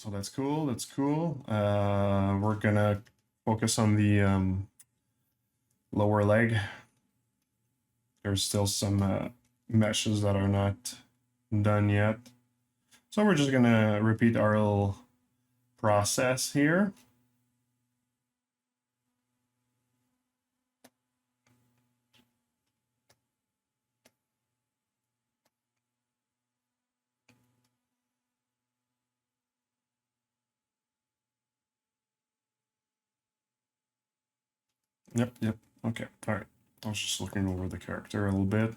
So that's cool. That's cool. We're gonna focus on the lower leg. There's still some meshes that are not done yet. So we're just gonna repeat our little process here. Yep. Okay, all right. I was just looking over the character a little bit.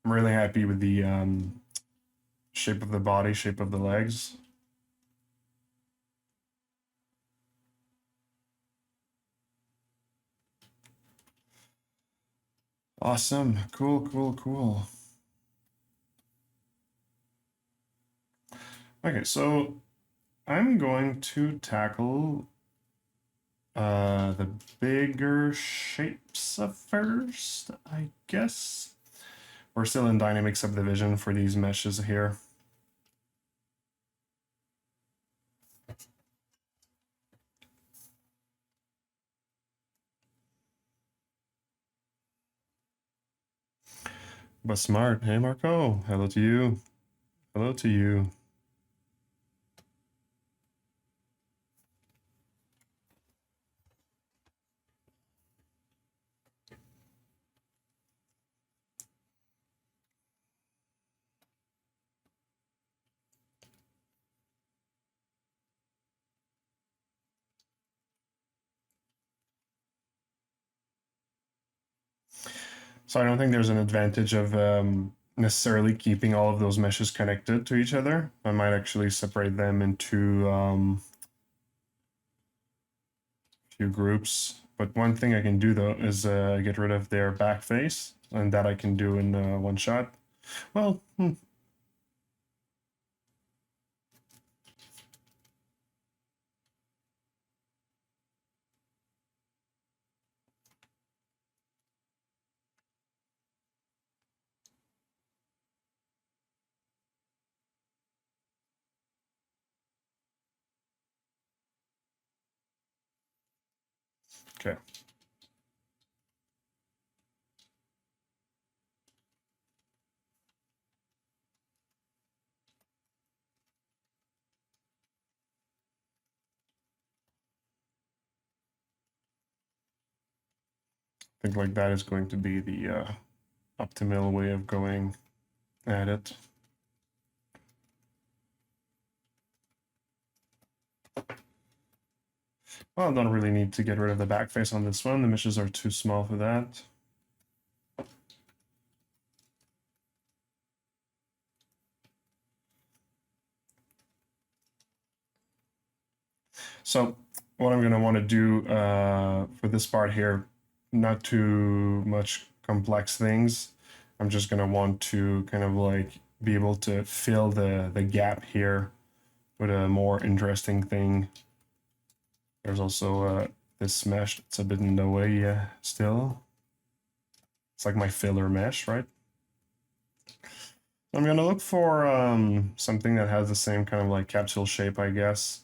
I'm really happy with the shape of the body, shape of the legs. Awesome. Cool. Okay, so I'm going to tackle the bigger shapes first, I guess. We're still in dynamic subdivision for these meshes here. But smart. Hey, Marco. Hello to you. Hello to you. So I don't think there's an advantage of necessarily keeping all of those meshes connected to each other. I might actually separate them into few groups. But one thing I can do though is get rid of their back face, and that I can do in one shot. Well, okay. I think like that is going to be the optimal way of going at it. Well, I don't really need to get rid of the back face on this one. The meshes are too small for that. So what I'm going to want to do for this part here, not too much complex things. I'm just going to want to kind of like be able to fill the gap here with a more interesting thing. There's also this mesh that's a bit in the way still. It's like my filler mesh, right? I'm going to look for something that has the same kind of like capsule shape, I guess.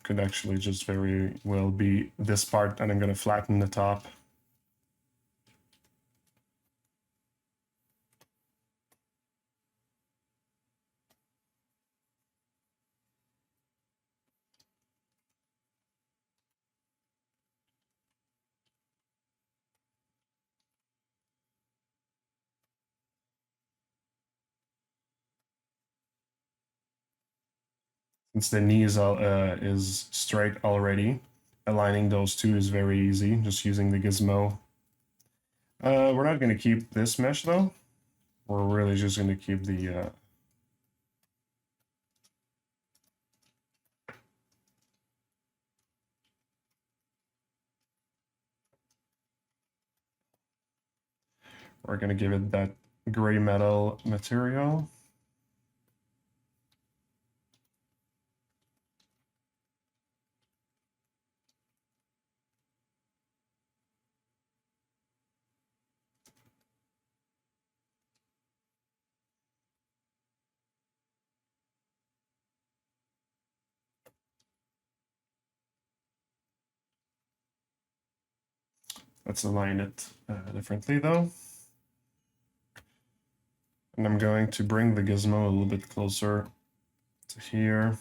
Could actually just very well be this part, and I'm going to flatten the top. Since the knee is straight already, aligning those two is very easy, just using the gizmo. We're not going to keep this mesh though. We're really just going to keep the we're going to give it that gray metal material. Let's align it differently though. And I'm going to bring the gizmo a little bit closer to here.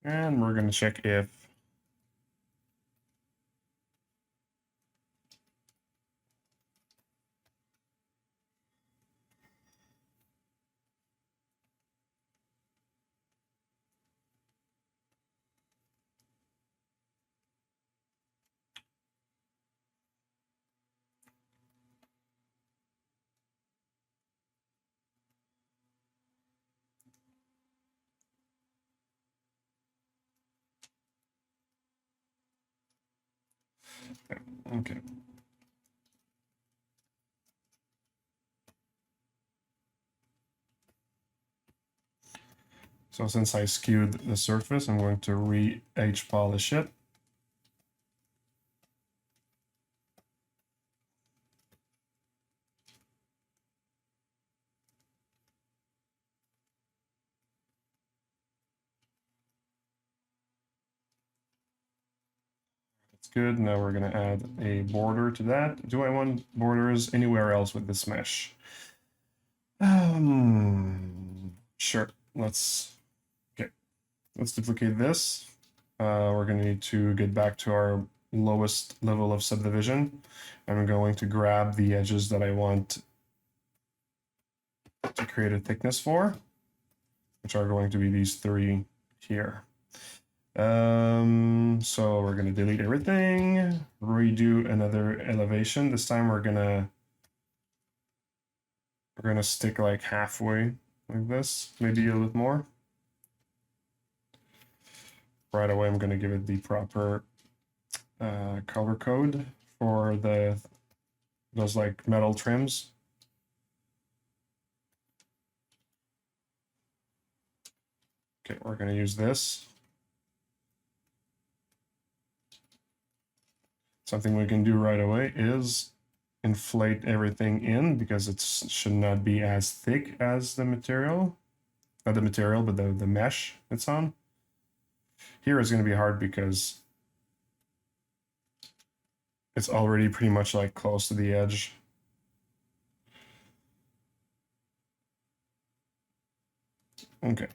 And we're going to check if okay. So since I skewed the surface, I'm going to re-edge polish it. That's good. Now we're going to add a border to that. Do I want borders anywhere else with this mesh? Sure. Let's duplicate this. We're going to need to get back to our lowest level of subdivision. I'm going to grab the edges that I want to create a thickness for, which are going to be these three here. So we're going to delete everything, redo another elevation. This time we're gonna stick like halfway like this, maybe a little bit more. Right away, I'm going to give it the proper color code for those like metal trims. Okay, we're going to use this. Something we can do right away is inflate everything in because it should not be as thick as the material. Not the material, but the mesh it's on. Here is going to be hard because it's already pretty much like close to the edge. Okay.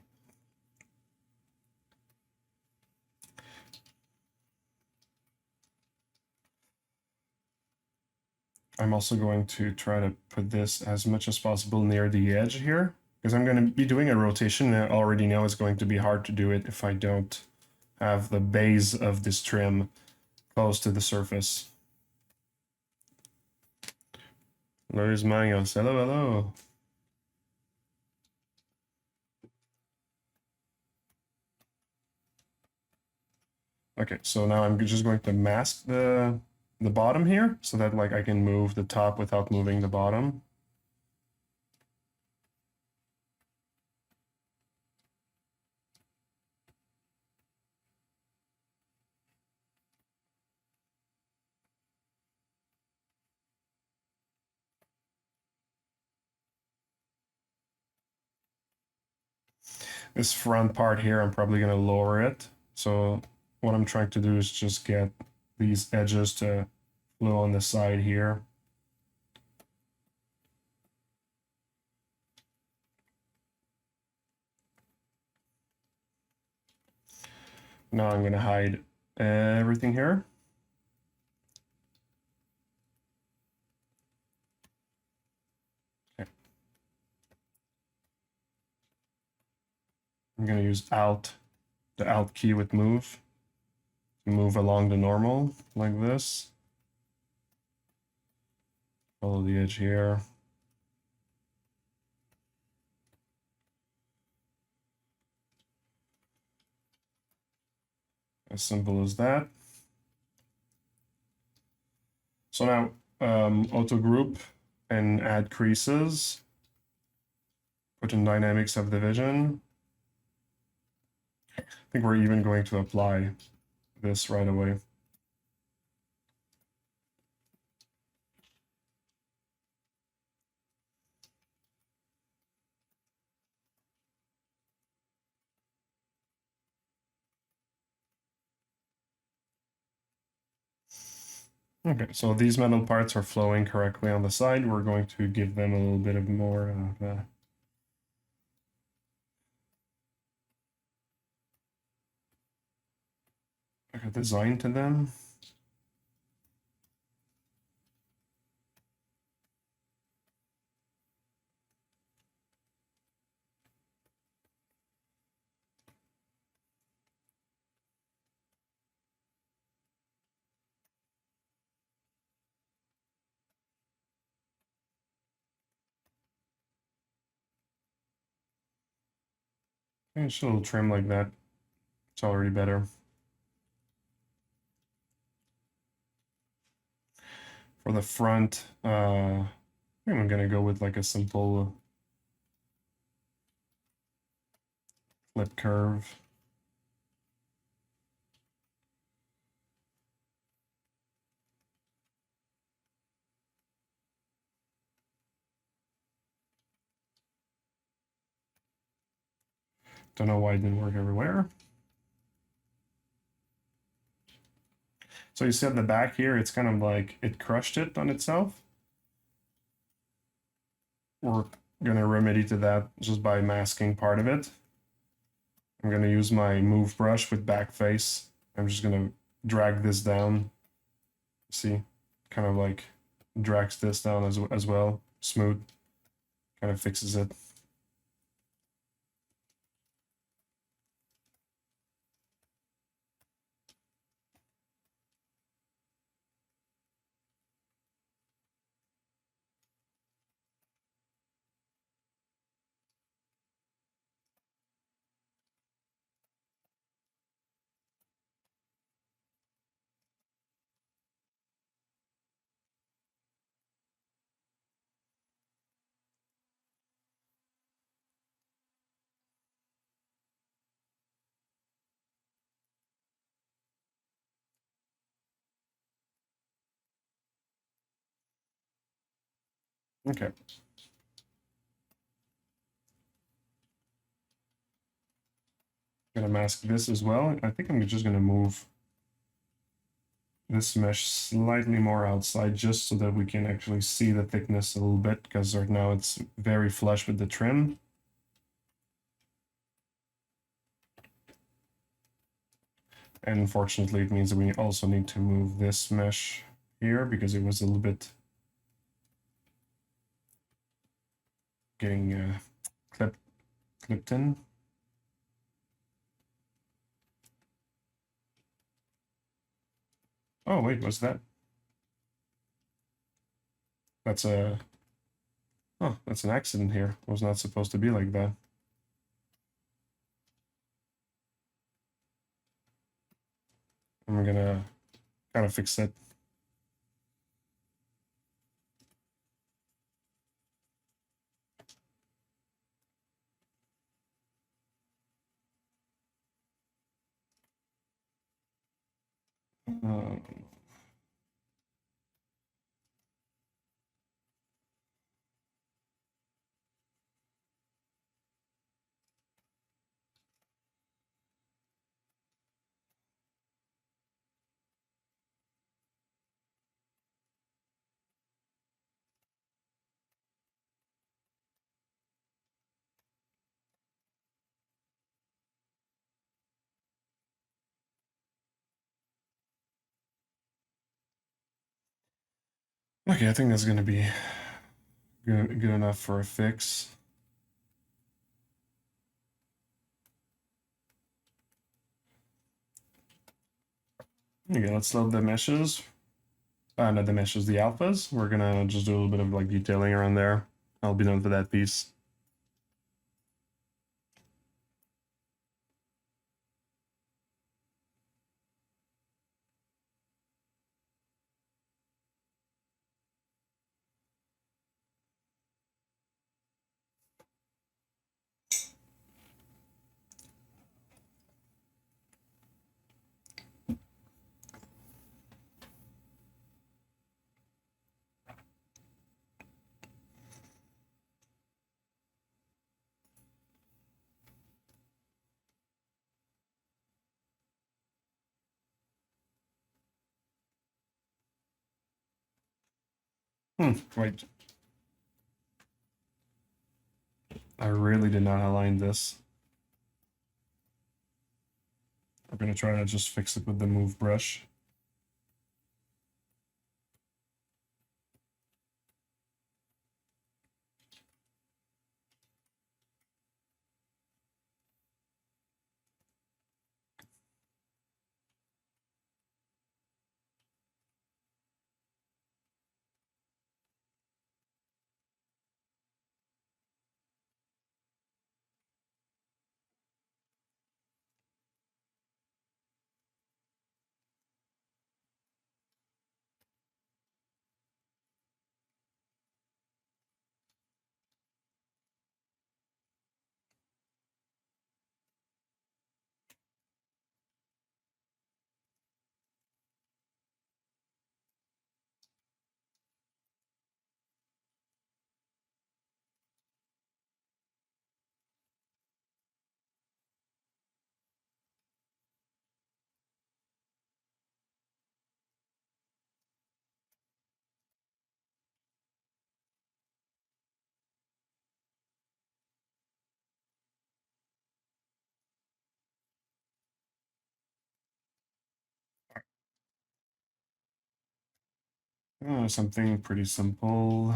I'm also going to try to put this as much as possible near the edge here, because I'm going to be doing a rotation, and I already know it's going to be hard to do it if I don't have the base of this trim close to the surface. Luis Mangos, hello, hello. Okay, so now I'm just going to mask the bottom here so that like I can move the top without moving the bottom. This front part here, I'm probably going to lower it. So what I'm trying to do is just get these edges to flow on the side here. Now I'm going to hide everything here. Okay. I'm going to use Alt, the Alt key with move, to move along the normal like this. Follow the edge here. As simple as that. So now auto group and add creases. Put in dynamic subdivision. I think we're even going to apply this right away. Okay, so these metal parts are flowing correctly on the side. We're going to give them a little bit of more like a design to them. And just a little trim like that. It's already better. For the front, I'm gonna go with like a simple flip curve. Don't know why it didn't work everywhere. So you see at the back here, it's kind of like it crushed it on itself. We're gonna remedy to that just by masking part of it. I'm gonna use my move brush with back face. I'm just gonna drag this down. See, kind of like drags this down as well. Smooth, kind of fixes it. Okay. Gonna mask this as well. I think I'm just gonna move this mesh slightly more outside just so that we can actually see the thickness a little bit, because right now it's very flush with the trim. And unfortunately, it means that we also need to move this mesh here because it was a little bit getting clipped in. Oh, wait, what's that? That's a... Oh, that's an accident here. It was not supposed to be like that. I'm gonna kind of fix it. Uh, okay, I think that's gonna be good enough for a fix. Okay, let's load the meshes. Not the meshes, the alphas. We're gonna just do a little bit of like detailing around there. I'll be done for that piece. Wait. I really did not align this. I'm gonna try to just fix it with the move brush. Something pretty simple.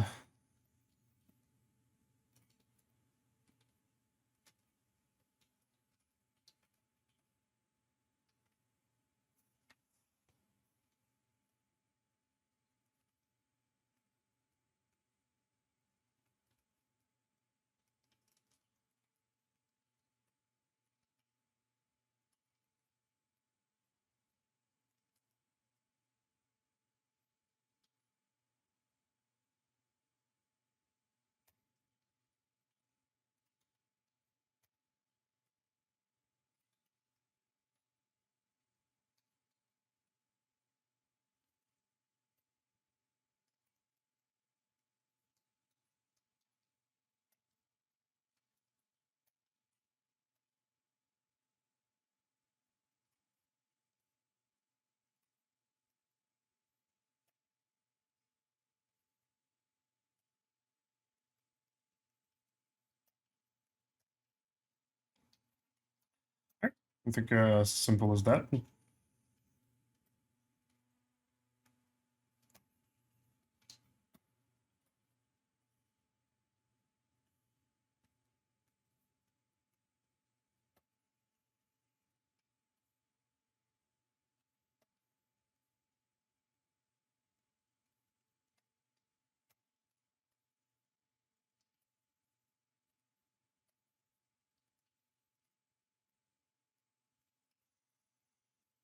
I think as simple as that.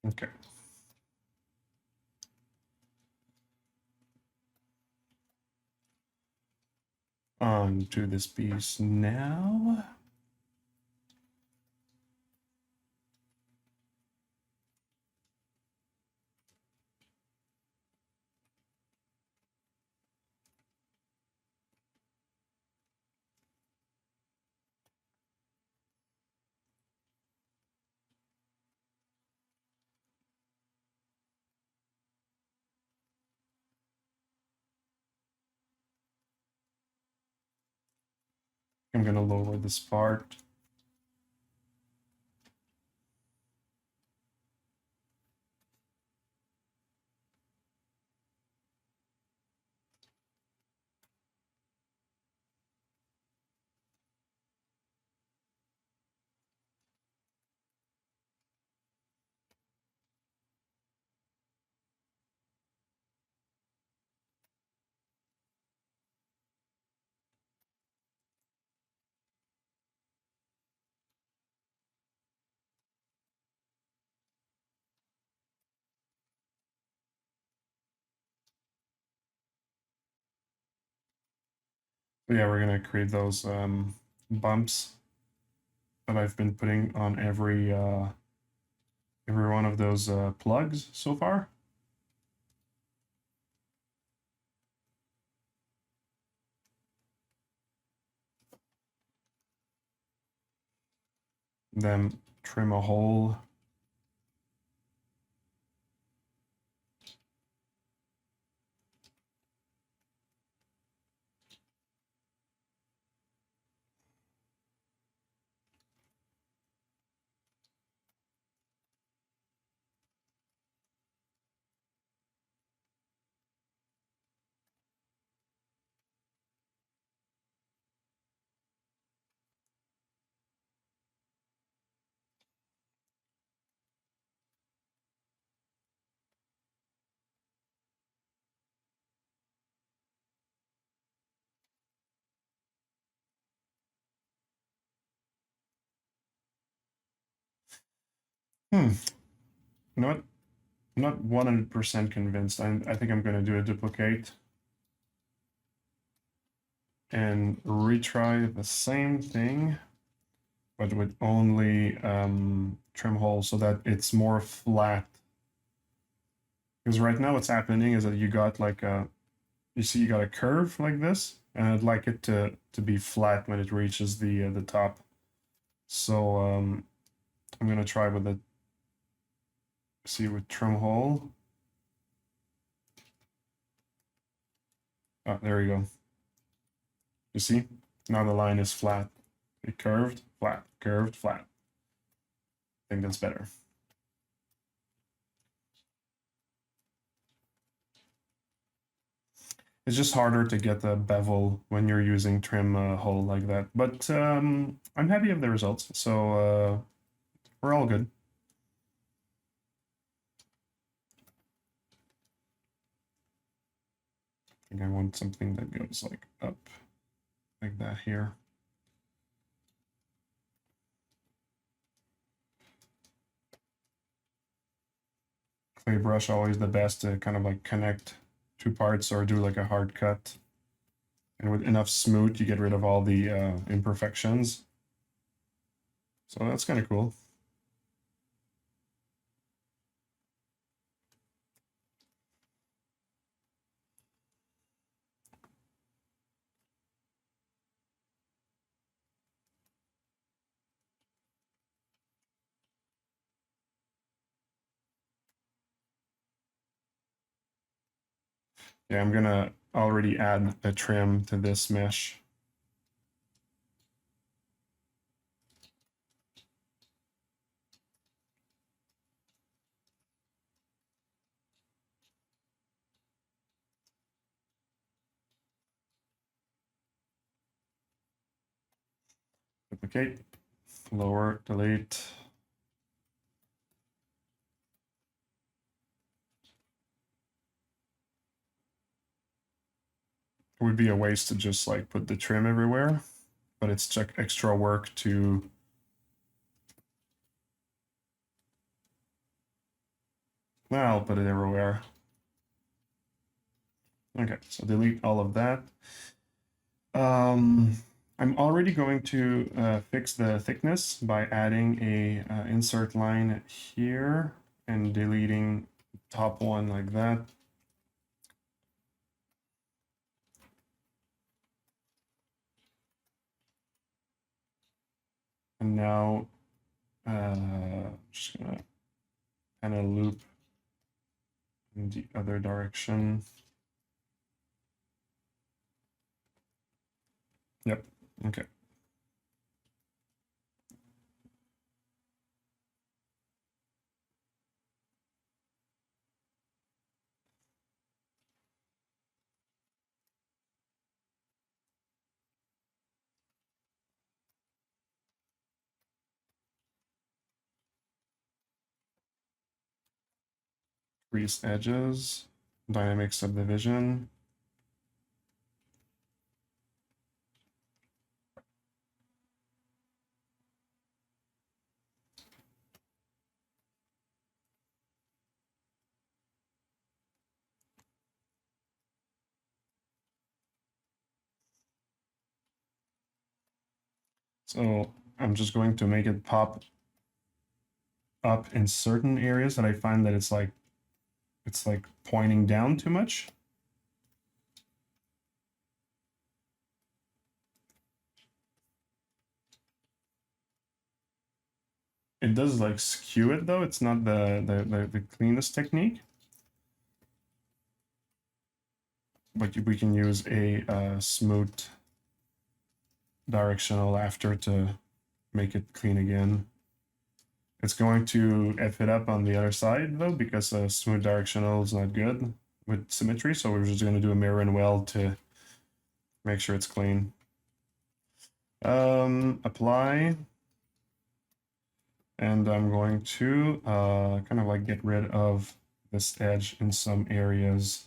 Okay. On to this piece now. I'm gonna lower this part. But yeah, we're gonna create those bumps that I've been putting on every one of those plugs so far. Then trim a hole. You know what? I'm not 100% convinced. I think I'm going to do a duplicate and retry the same thing, but with only trim holes so that it's more flat. Because right now what's happening is that you got like a, you see you got a curve like this, and I'd like it to be flat when it reaches the top. So I'm gonna try with the, see with trim hole. Oh, there we go. You see? Now the line is flat. It curved, flat, curved, flat. I think that's better. It's just harder to get the bevel when you're using trim hole like that. But I'm happy with the results, so we're all good. I think I want something that goes like up, like that here. Clay brush always the best to kind of like connect two parts or do like a hard cut. And with enough smooth, you get rid of all the imperfections. So that's kind of cool. Yeah, I'm gonna already add a trim to this mesh. Duplicate, lower, delete. It would be a waste to just like put the trim everywhere, but it's just extra work to well, I'll put it everywhere. Okay, so delete all of that. I'm already going to fix the thickness by adding a insert line here and deleting top one like that. And now just gonna kind of loop in the other direction. Yep, okay. Crease edges, dynamic subdivision. So I'm just going to make it pop up in certain areas that I find that it's like pointing down too much. It does like skew it though. It's not the cleanest technique. But we can use a smooth directional after to make it clean again. It's going to F it up on the other side though, because a smooth directional is not good with symmetry. So we're just going to do a mirror and weld to make sure it's clean. Apply. And I'm going to kind of like get rid of this edge in some areas.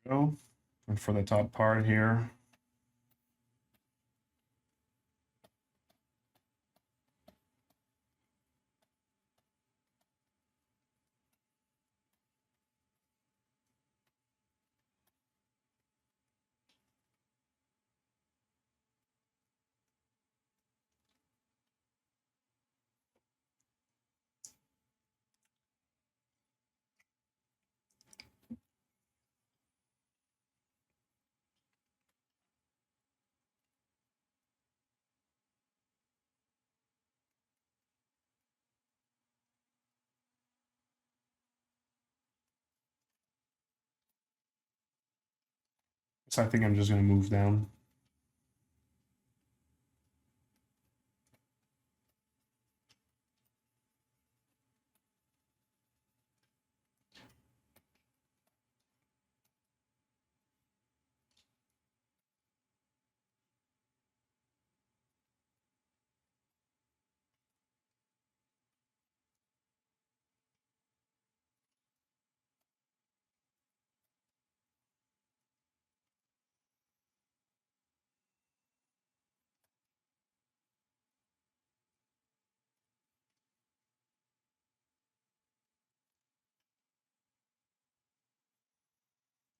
go. And for the top part here, so I think I'm just gonna move down.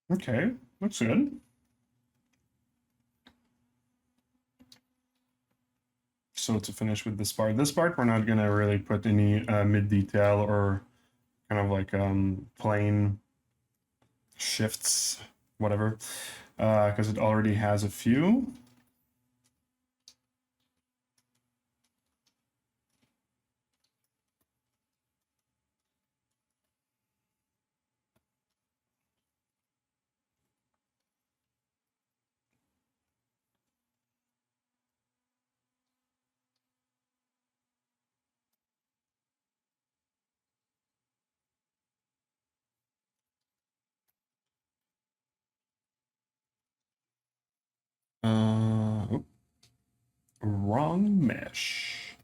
Okay, looks good. So to finish with this part we're not gonna really put any mid detail or kind of like plain shifts, whatever, because it already has a few. Oh, wrong mesh.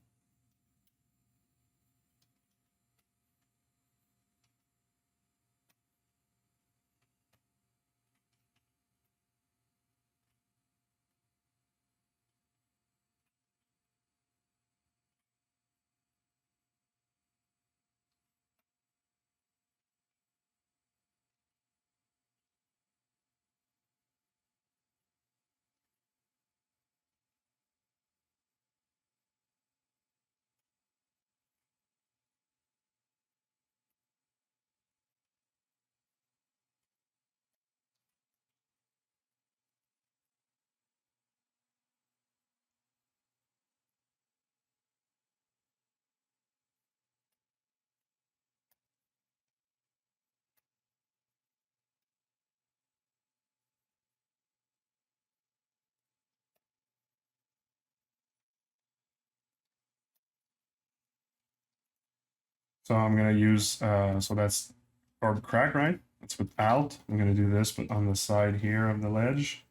So I'm gonna use so that's orb crack, right? That's with alt. I'm gonna do this, but on the side here of the ledge.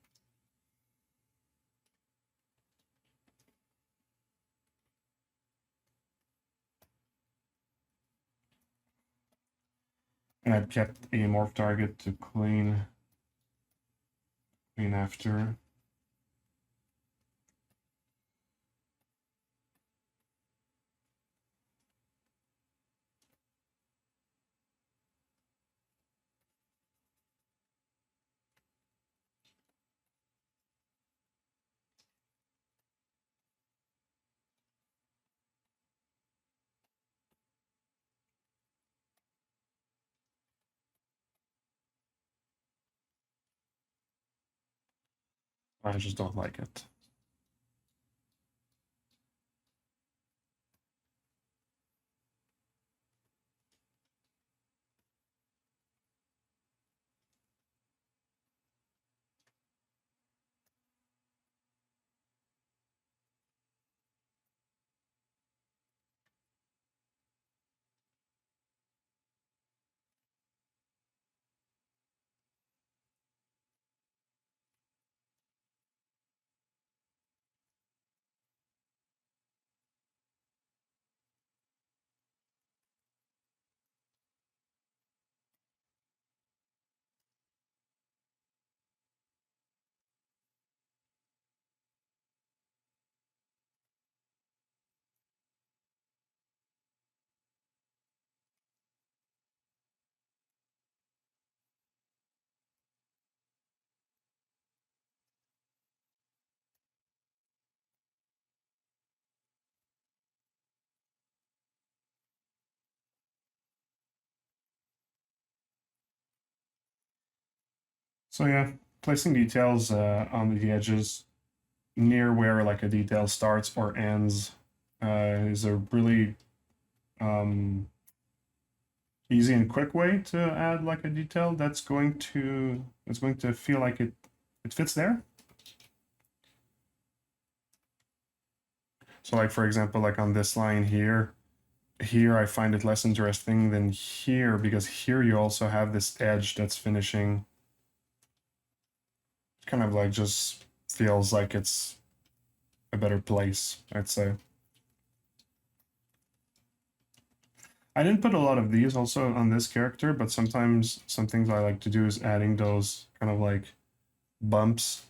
And I've kept a morph target to clean after. I just don't like it. So yeah, placing details on the edges near where like a detail starts or ends is a really um, easy and quick way to add like a detail it's going to feel like it fits there. So like for example, like on this line here I find it less interesting than here because here you also have this edge that's finishing. Kind of like just feels like it's a better place, I'd say. I didn't put a lot of these also on this character, but sometimes some things I like to do is adding those kind of like bumps,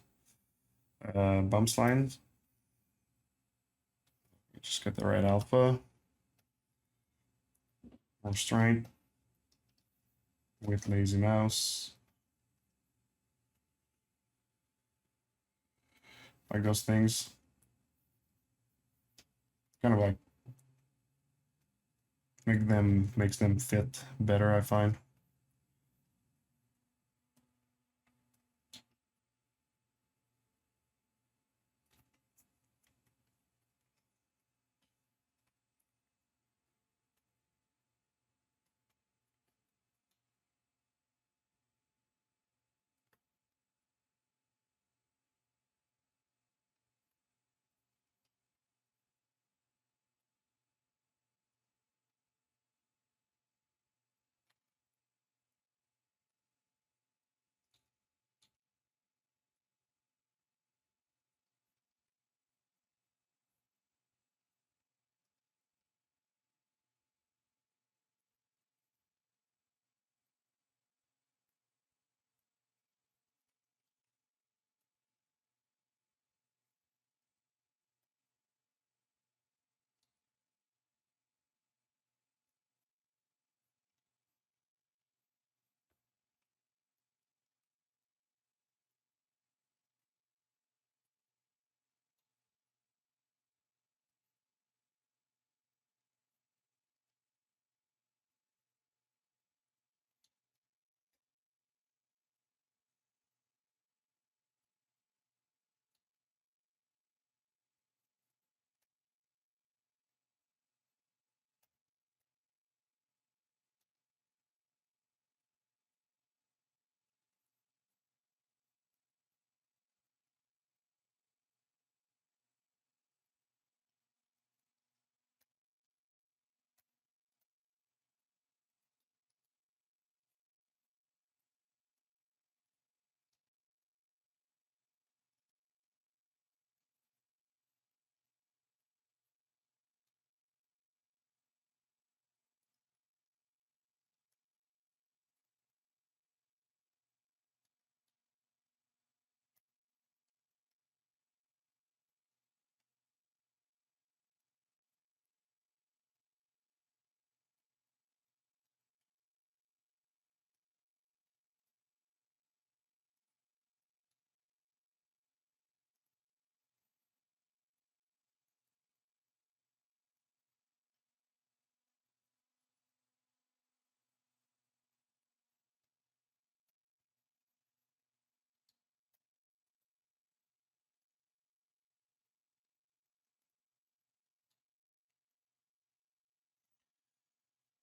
bumps lines. Just get the right alpha. More strength with lazy mouse. Like those things. Kind of like makes them fit better, I find.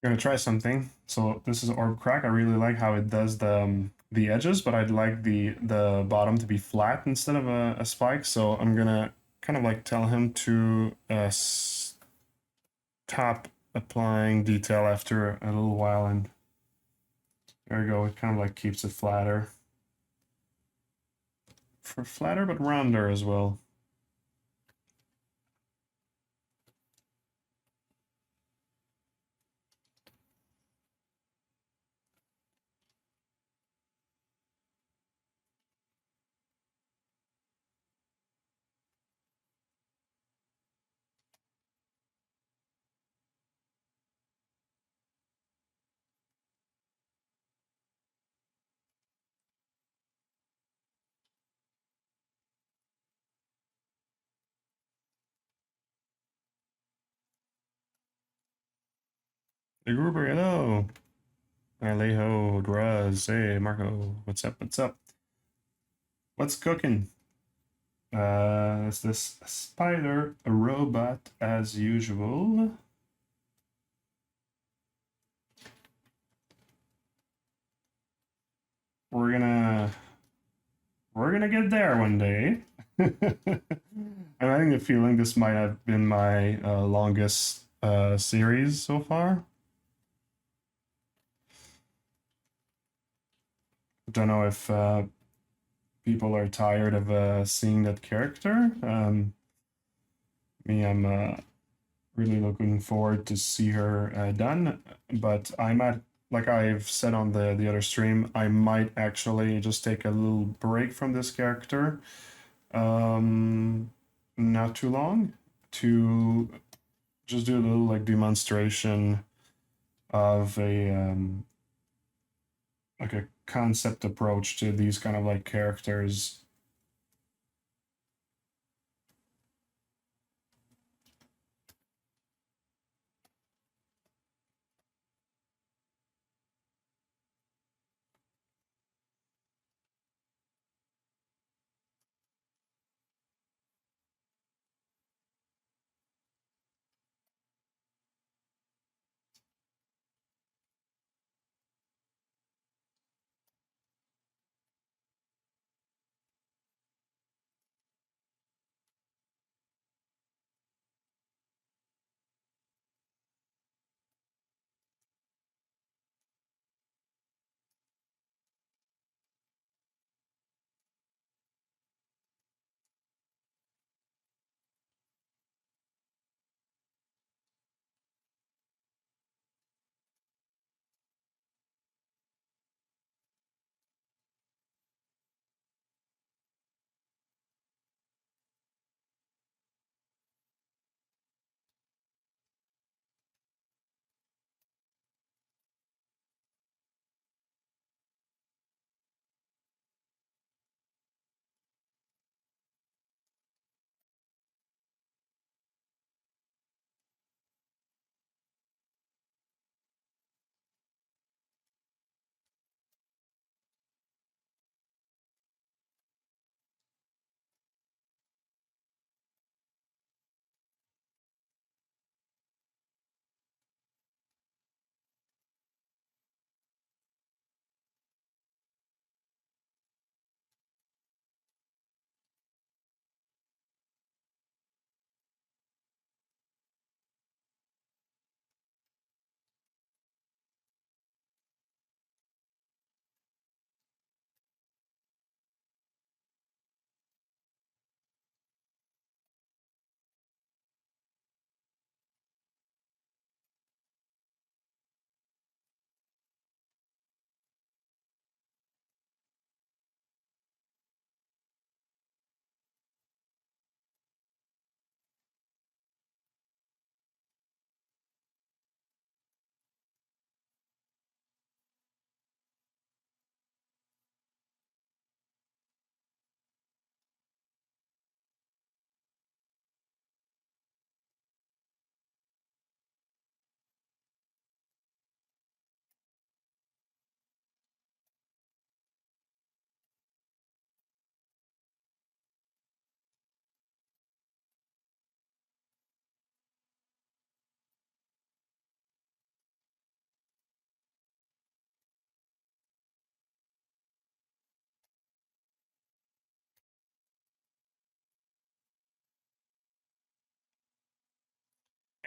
Gonna try something. So this is Orb Crack. I really like how it does the edges, but I'd like the bottom to be flat instead of a spike. So I'm gonna kind of like tell him to stop applying detail after a little while, and there we go. It kind of like keeps it flatter. For flatter but rounder as well. Hey Gruber, hello. Alejo, Draz, hey Marco, what's up? What's up? What's cooking? Is this spider a robot as usual? We're gonna get there one day. I'm having a feeling this might have been my longest series so far. Don't know if people are tired of seeing that character. I'm really looking forward to see her done. But I'm at, like I've said on the other stream, I might actually just take a little break from this character, not too long, to just do a little like demonstration of a like a concept approach to these kind of like characters.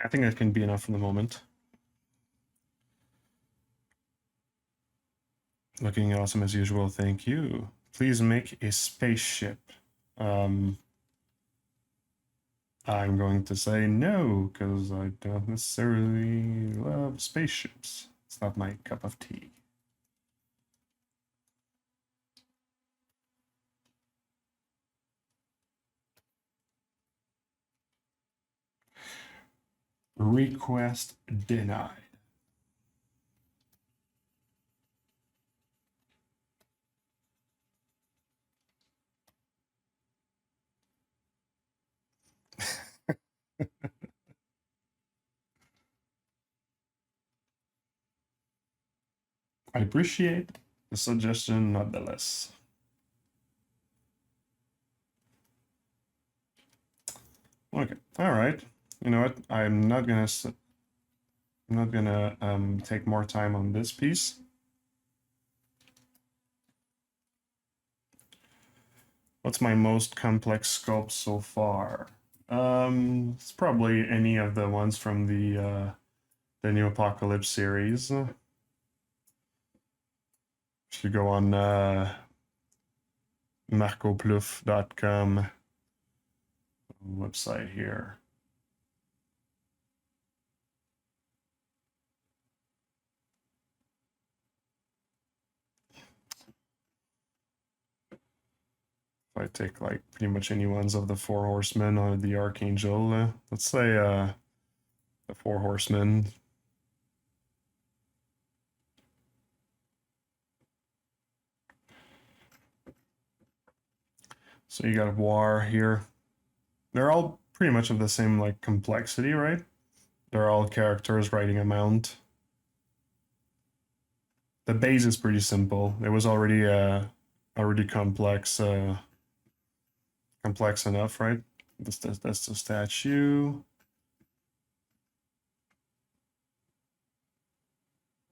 I think that can be enough for the moment. Looking awesome as usual, thank you. Please make a spaceship. Um, I'm going to say no, because I don't necessarily love spaceships. It's not my cup of tea. Request denied. I appreciate the suggestion nonetheless. All right. You know what? I'm not gonna take more time on this piece. What's my most complex sculpt so far? It's probably any of the ones from the New Apocalypse series. If you go on marcoplouffe.com website here. If I take like pretty much any ones of the Four Horsemen or the Archangel, let's say the Four Horsemen. So you got War here. They're all pretty much of the same like complexity, right? They're all characters riding a mount. The base is pretty simple. It was already complex enough, right? That's the statue.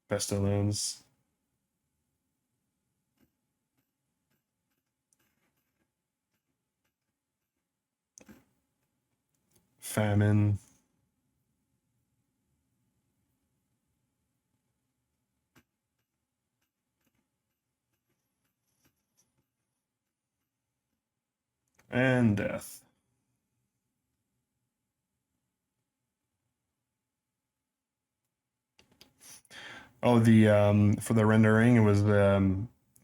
Pestilence. Famine. And death. Oh, the for the rendering, it was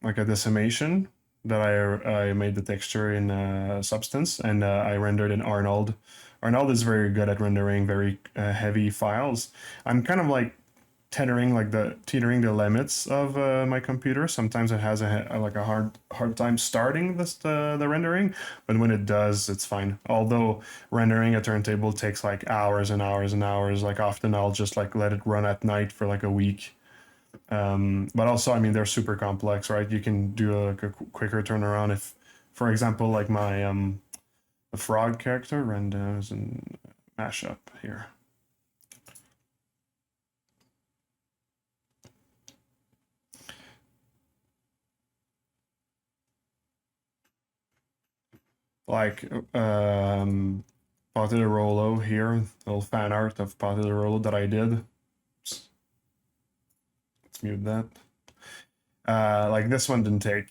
like a decimation that I made the texture in Substance, and I rendered in Arnold. Arnold is very good at rendering very heavy files. I'm kind of like teetering the limits of my computer. Sometimes it has like a hard time starting the rendering, but when it does, it's fine. Although rendering a turntable takes like hours and hours and hours. Like often I'll just like let it run at night for like a week. But also, I mean, they're super complex, right? You can do a quicker turnaround if, for example, like my the frog character renders and mashup here. Like Pate de Rolo here, little fan art of Pate de Rolo that I did. Oops. Let's mute that. Like this one didn't take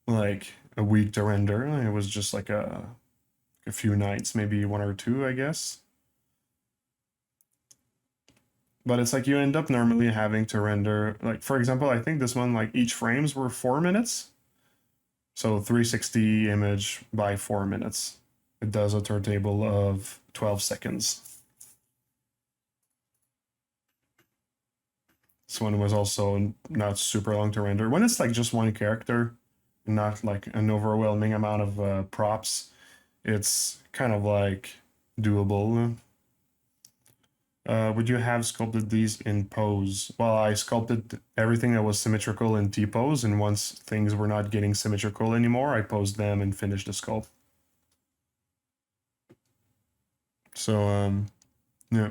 like a week to render. It was just like a few nights, maybe one or two, I guess. But it's like you end up normally having to render, like for example, I think this one, like each frames were 4 minutes. So 360 image by 4 minutes. It does a turntable of 12 seconds. This one was also not super long to render. When it's like just one character, not like an overwhelming amount of props, it's kind of like doable. Would you have sculpted these in pose? Well, I sculpted everything that was symmetrical in T-pose, and once things were not getting symmetrical anymore, I posed them and finished the sculpt. So, yeah.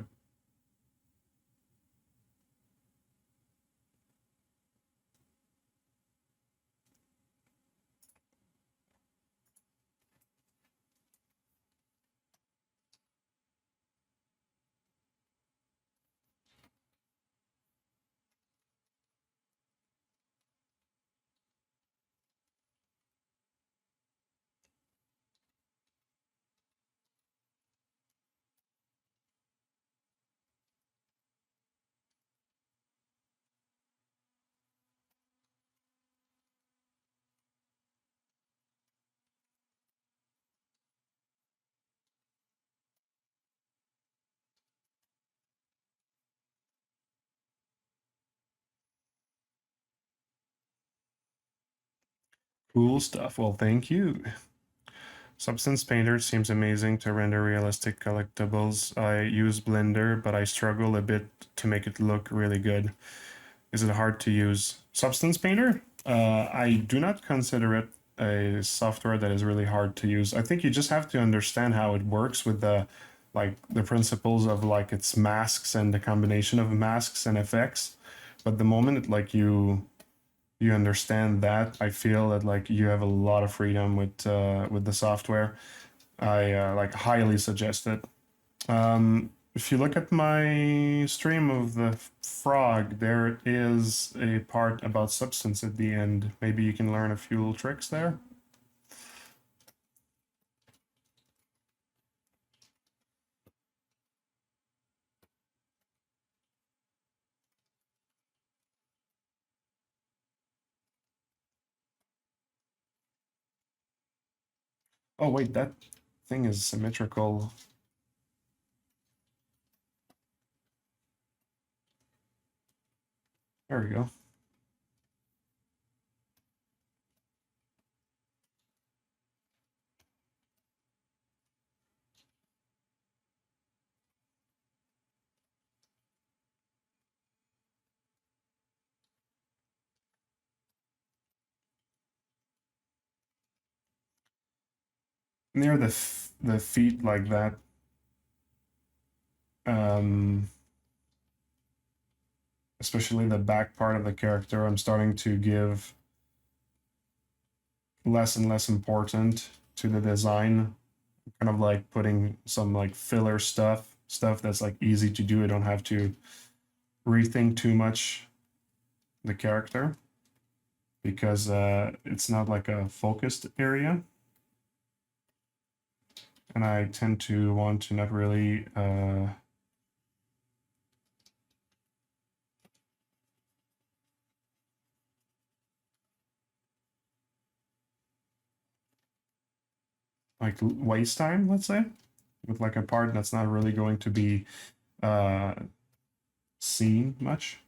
Cool stuff. Well, thank you. Substance Painter seems amazing to render realistic collectibles. I use Blender, but I struggle a bit to make it look really good. Is it hard to use? Substance Painter? I do not consider it a software that is really hard to use. I think you just have to understand how it works with like the principles of like its masks and the combination of masks and effects. But the moment like you understand that, I feel that like you have a lot of freedom with the software. I like highly suggest it. If you look at my stream of the frog, there is a part about substance at the end. Maybe you can learn a few little tricks there. Oh wait, that thing is symmetrical. There we go. Near the feet like that. Um, Especially the back part of the character, I'm starting to give less and less important to the design. Kind of like putting some like filler stuff that's like easy to do. I don't have to rethink too much the character because it's not like a focused area. And I tend to want to not really like waste time, let's say, with like a part that's not really going to be uh, seen much.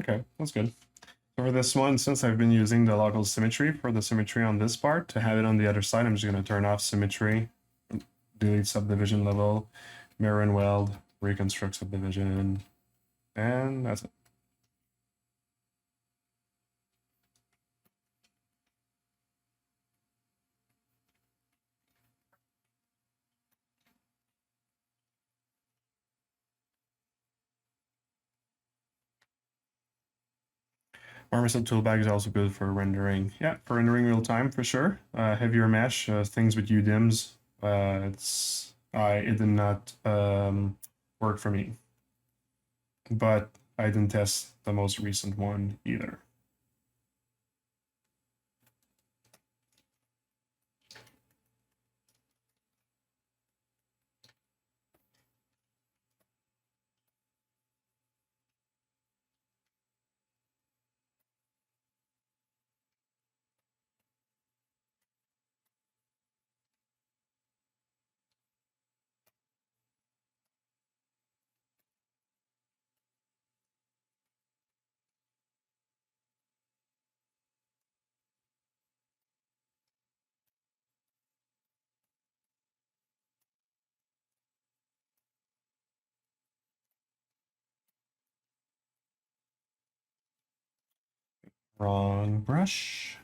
Okay, that's good. For this one, since I've been using the local symmetry for the symmetry on this part, to have it on the other side, I'm just going to turn off symmetry, delete subdivision level, mirror and weld, reconstruct subdivision, and that's it. Marmoset toolbag is also good for rendering. Yeah, for rendering real time for sure. Heavier mesh, things with UDIMs, it did not work for me. But I didn't test the most recent one either. Wrong brush.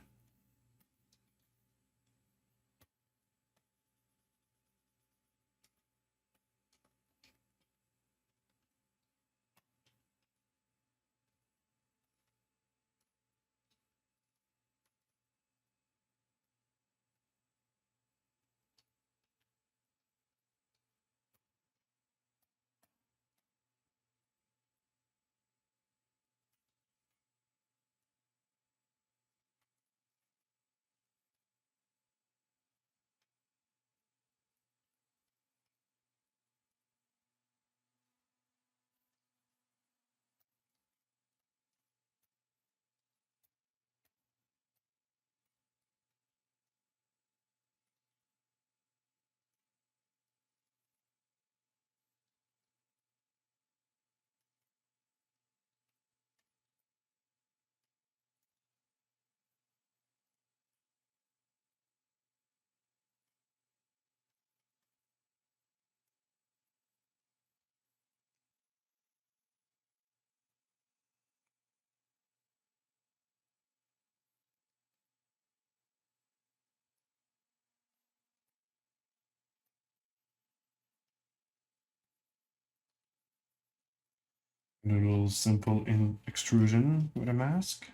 A little simple in extrusion with a mask.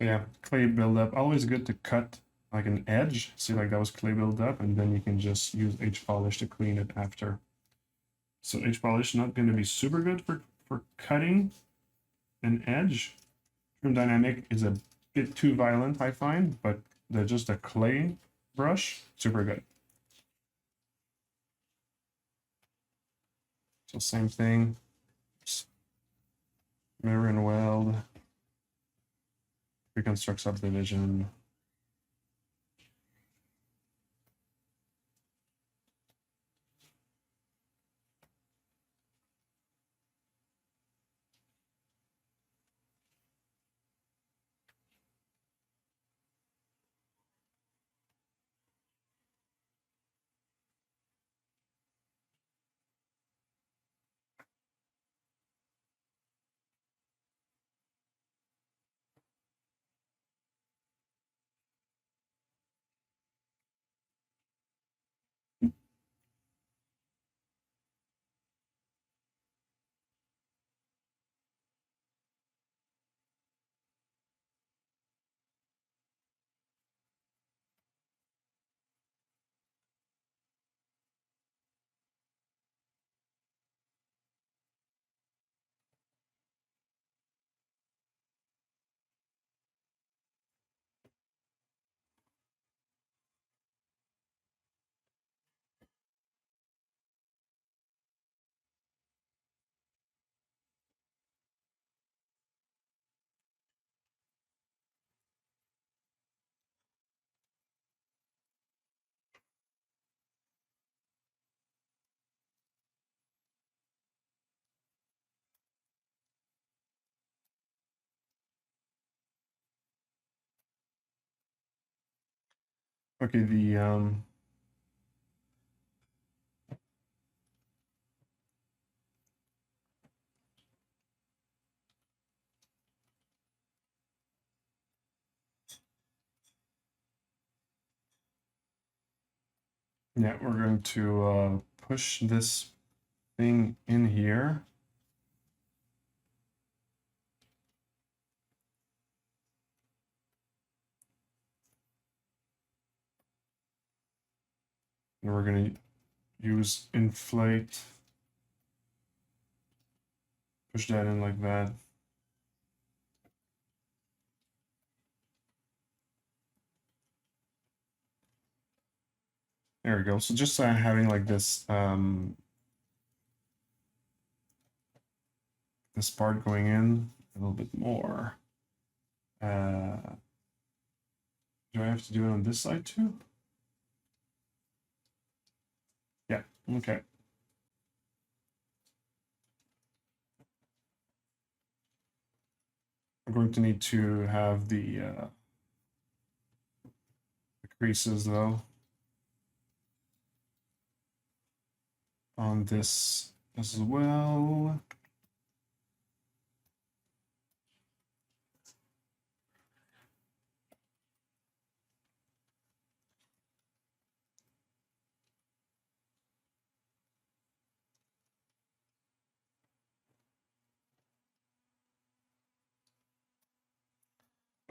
So yeah, clay buildup. Always good to cut like an edge. See, like that was clay buildup, and then you can just use H polish to clean it after. So H polish not going to be super good for cutting an edge. Trim dynamic is a bit too violent, I find, but just a clay brush, super good. So same thing, mirror and weld, reconstruct subdivision. Okay, yeah, we're going to push this thing in here. And we're going to use inflate. Push that in like that. There we go. So just having like this this part going in a little bit more. Do I have to do it on this side too? Yeah, okay. I'm going to need to have the creases though on this as well.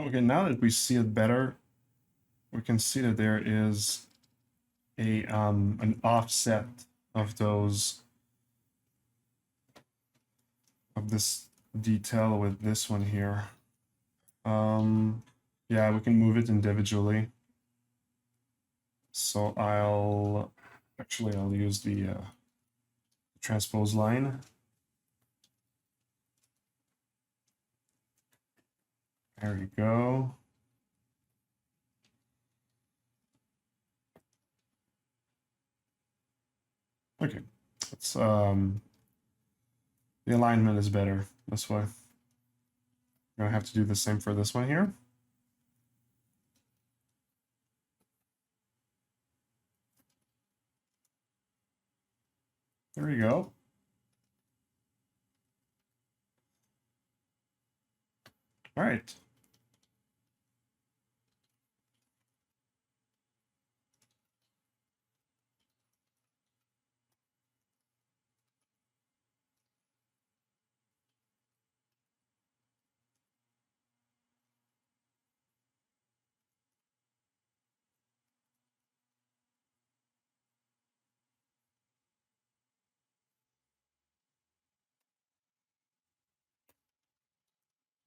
Okay, now that we see it better, we can see that there is a an offset of those of this detail with this one here. Yeah, we can move it individually. So I'll use the transpose line. There we go. Okay, it's the alignment is better this way. I'm gonna have to do the same for this one here. There we go. All right.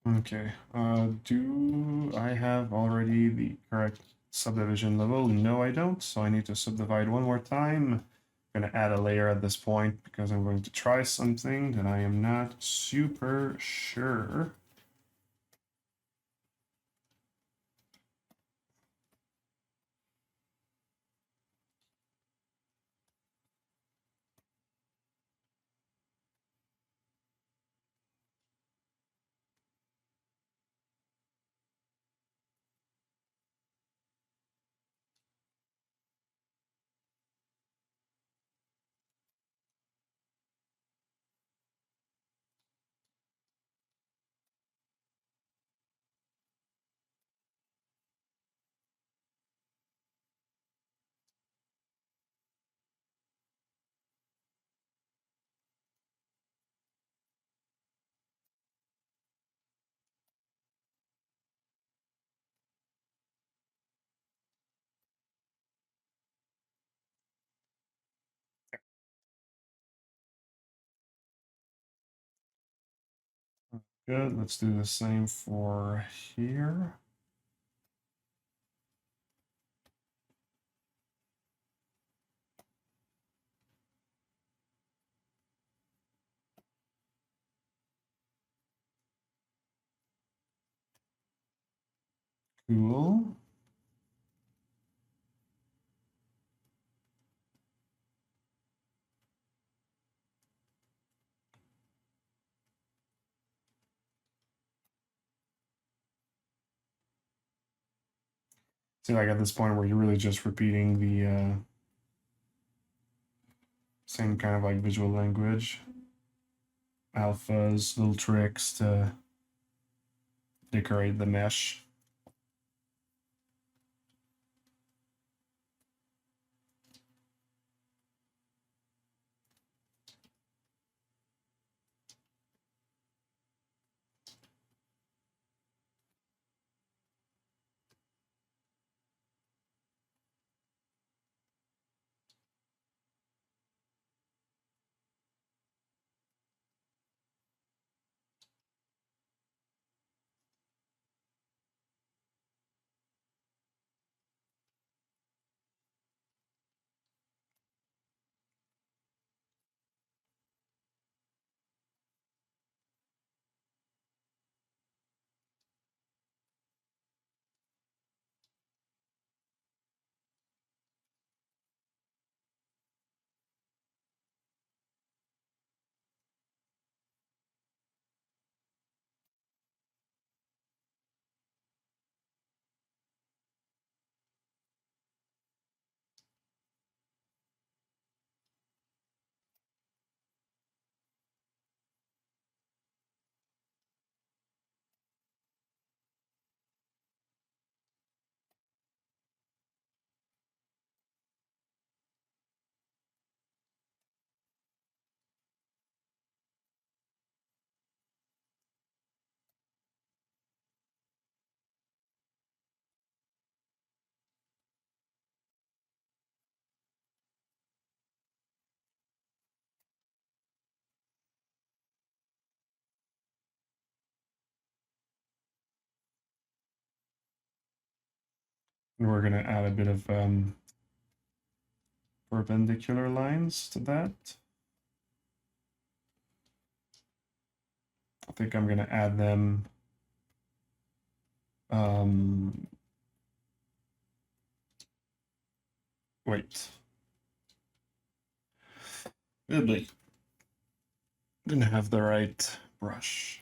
Okay, do I have already the correct subdivision level? No, I don't, so I need to subdivide one more time. I'm gonna add a layer at this point because I'm going to try something that I am not super sure. Good, let's do the same for here. Cool. See, like at this point where you're really just repeating the same kind of like visual language, alphas, little tricks to decorate the mesh. And we're going to add a bit of perpendicular lines to that. I think I'm going to add them wait. Didn't have the right brush.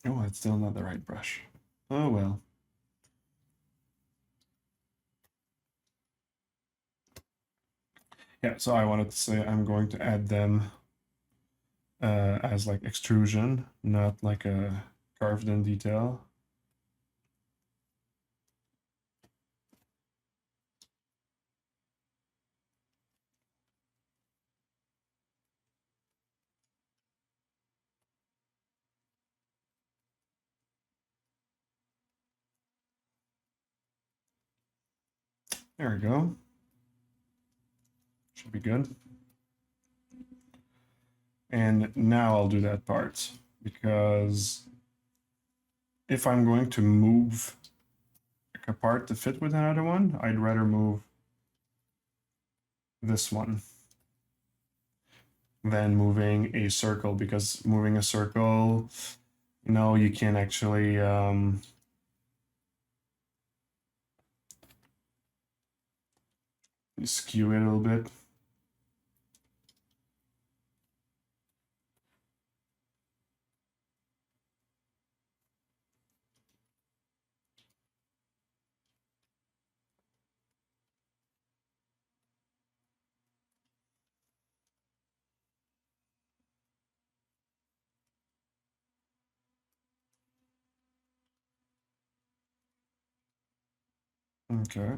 Oh, it's still not the right brush. Oh well. Yeah, so I wanted to say I'm going to add them as like extrusion, not like a carved in detail. There we go. Should be good. And now I'll do that part, because if I'm going to move a part to fit with another one, I'd rather move this one than moving a circle, because moving a circle, you know, you can actually skew it a little bit. Okay.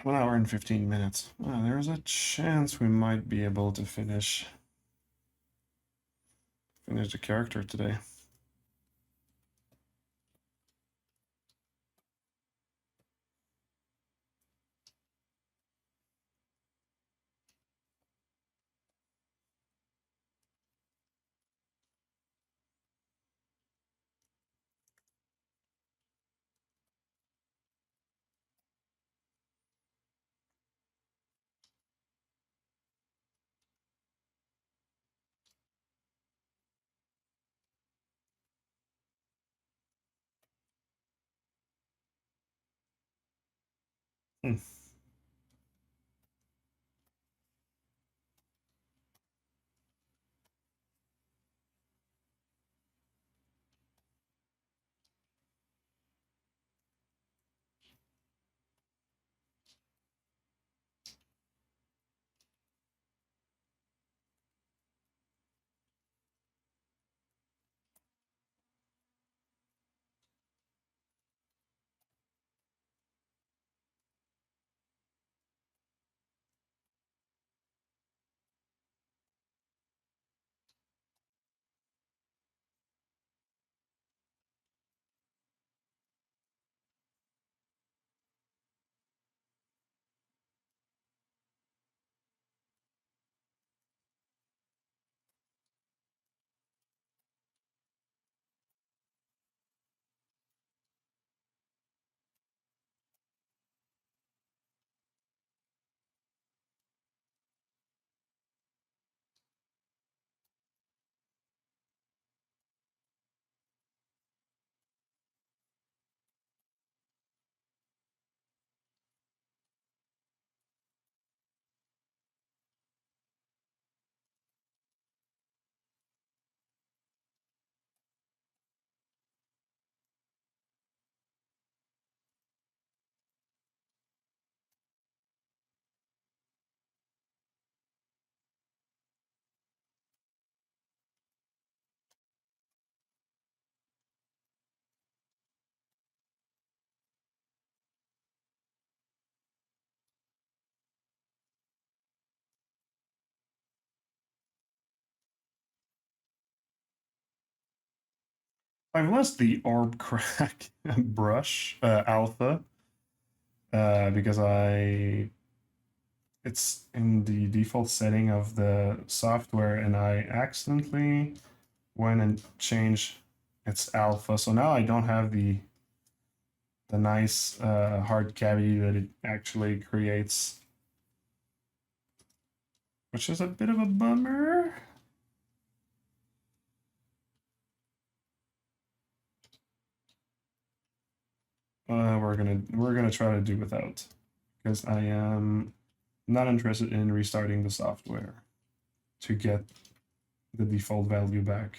One hour and 15 minutes. There's a chance we might be able to finish the character today. Hmm. I've lost the orb crack brush alpha because it's in the default setting of the software and I accidentally went and changed its alpha. So now I don't have the nice hard cavity that it actually creates, which is a bit of a bummer. We're gonna try to do without because I am not interested in restarting the software to get the default value back.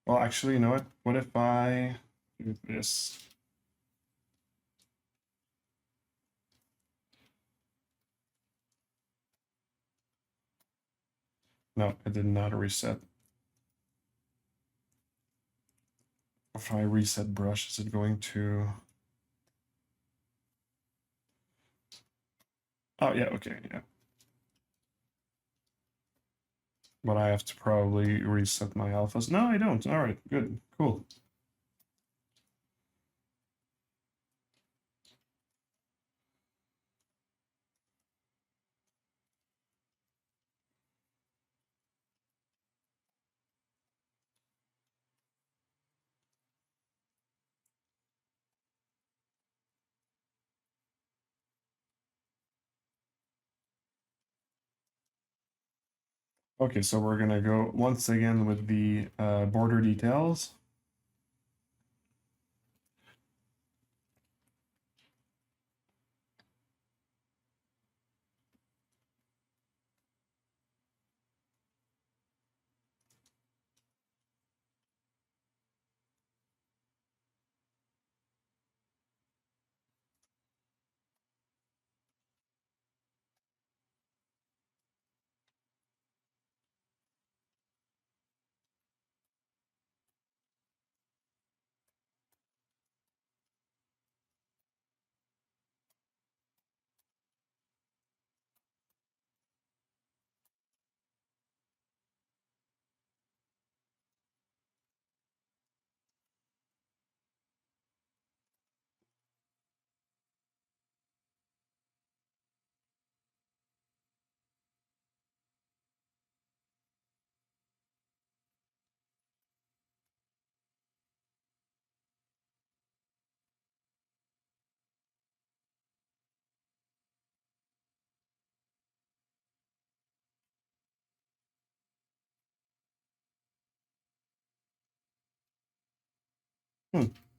Well, actually, you know what? What if I do this? No, it did not reset. If I reset brush, is it going to... Oh, yeah, okay, yeah. But I have to probably reset my alphas. No, I don't. All right, good, cool. Okay, so we're gonna go once again with the border details.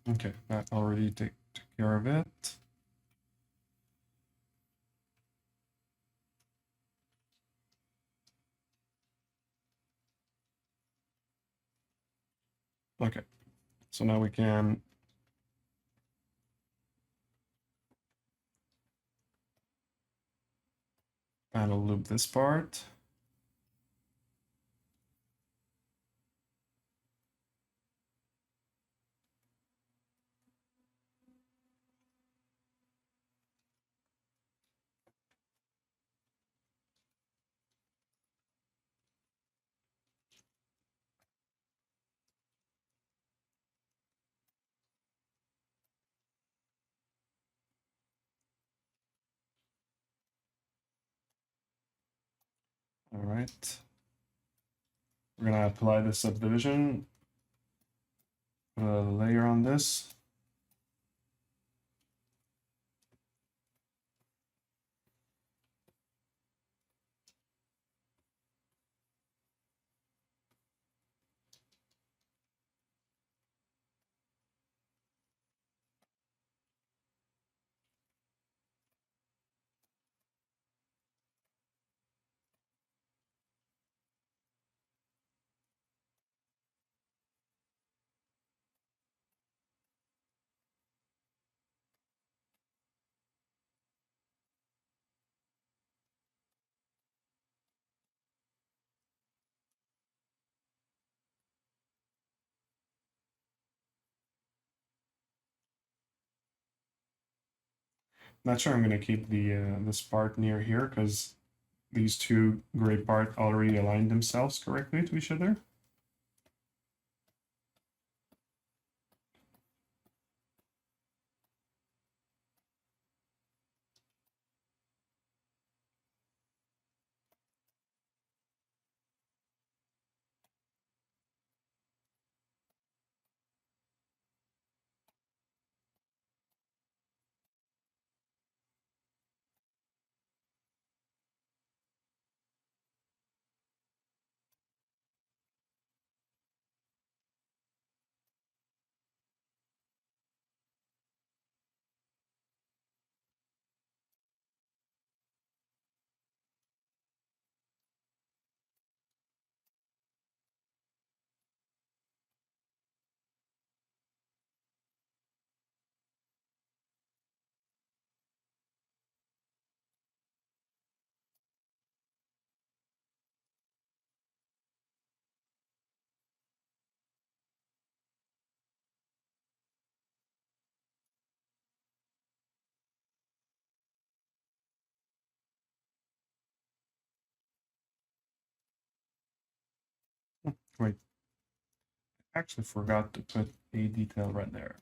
Okay, that already took care of it. Okay, so now we can panel loop this part. All right. We're gonna apply the subdivision layer on this. Not sure I'm gonna keep the this part near here because these two gray parts already aligned themselves correctly to each other. Wait, I actually forgot to put a detail right there.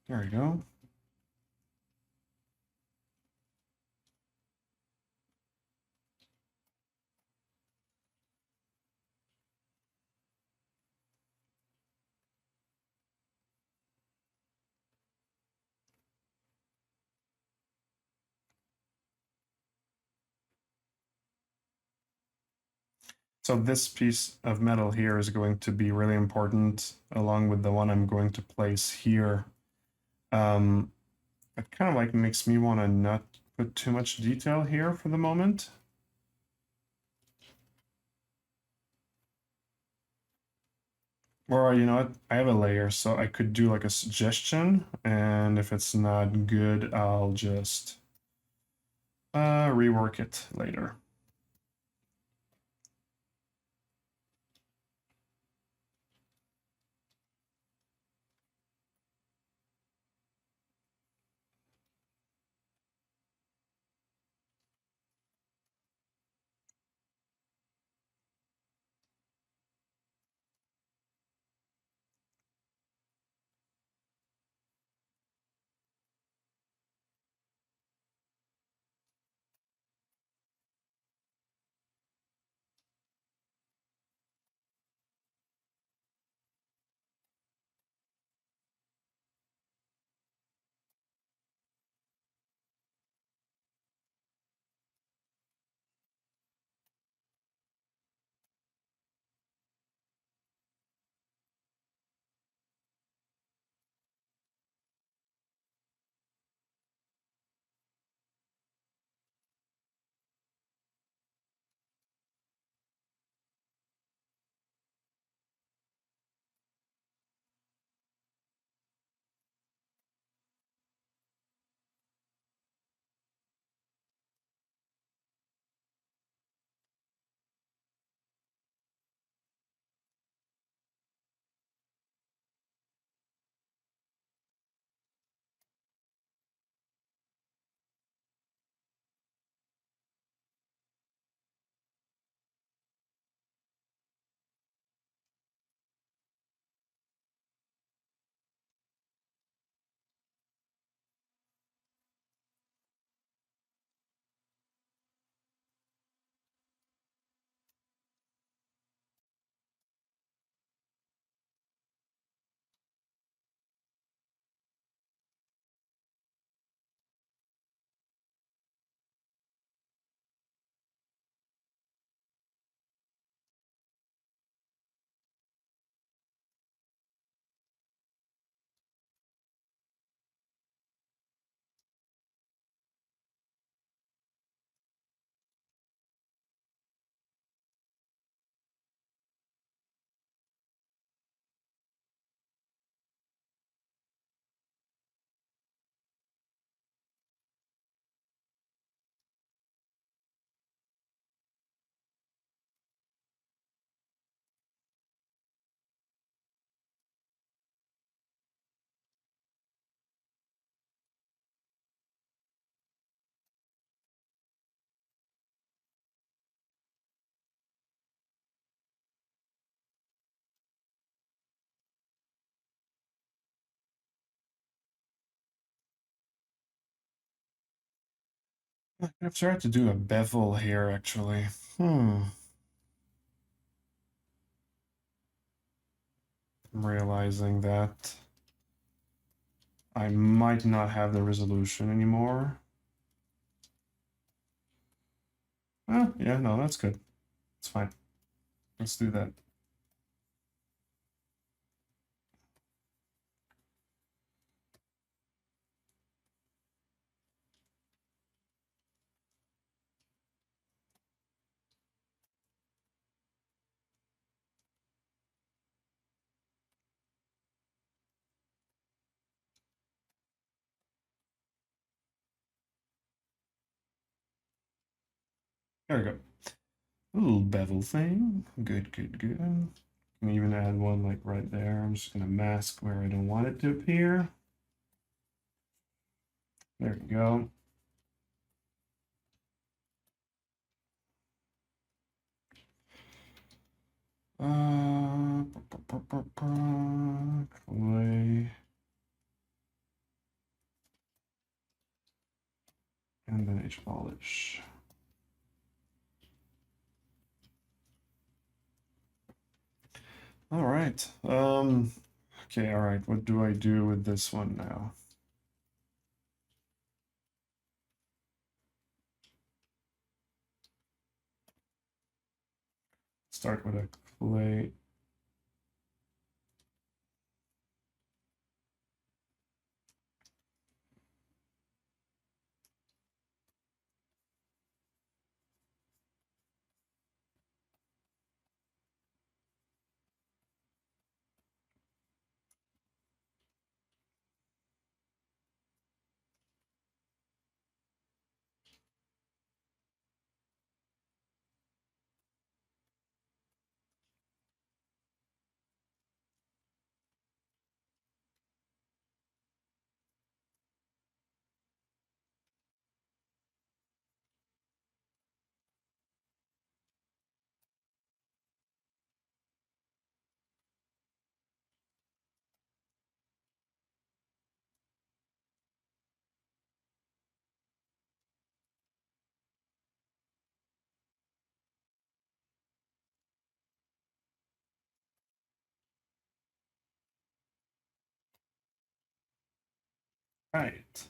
There we go. So this piece of metal here is going to be really important along with the one I'm going to place here. It kind of like makes me want to not put too much detail here for the moment. Or you know what, I have a layer, so I could do like a suggestion, and if it's not good, I'll just rework it later. I've tried to do a bevel here actually. I'm realizing that I might not have the resolution anymore. Oh, yeah, no, that's good. It's fine. Let's do that. There we go. A little bevel thing. Good, good, good. can even add one like right there. I'm just gonna mask where I don't want it to appear. There we go. Clay. And then H polish. All right. Okay, all right. What do I do with this one now? Start with a clay. Right.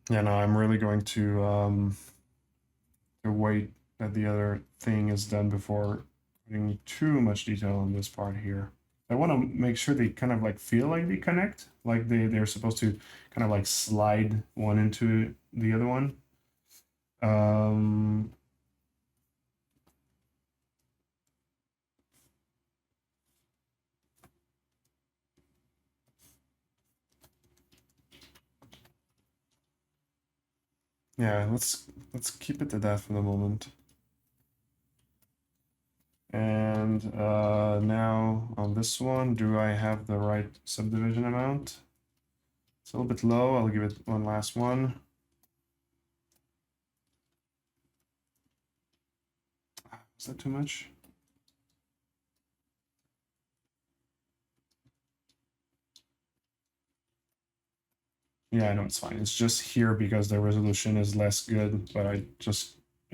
Yeah, no, I'm really going to wait that the other thing is done before putting too much detail on this part here. I want to make sure they kind of like feel like they connect, like they're supposed to kind of like slide one into the other one. Um, yeah, let's keep it to that for the moment. And now on this one, do I have the right subdivision amount? It's a little bit low. I'll give it one last one. Is that too much? Yeah, I know it's fine. It's just here because the resolution is less good, but I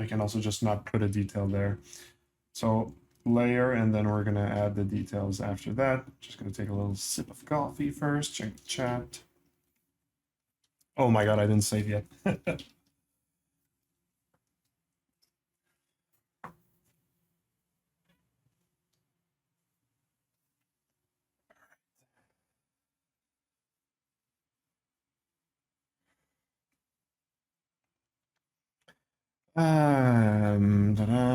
can also just not put a detail there. So layer, and then we're gonna add the details after that. Just gonna take a little sip of coffee first, check the chat. Oh my God, I didn't save yet.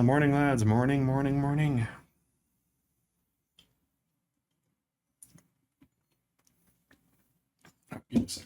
Morning, lads. Morning, morning, morning. Oh, give me a sec.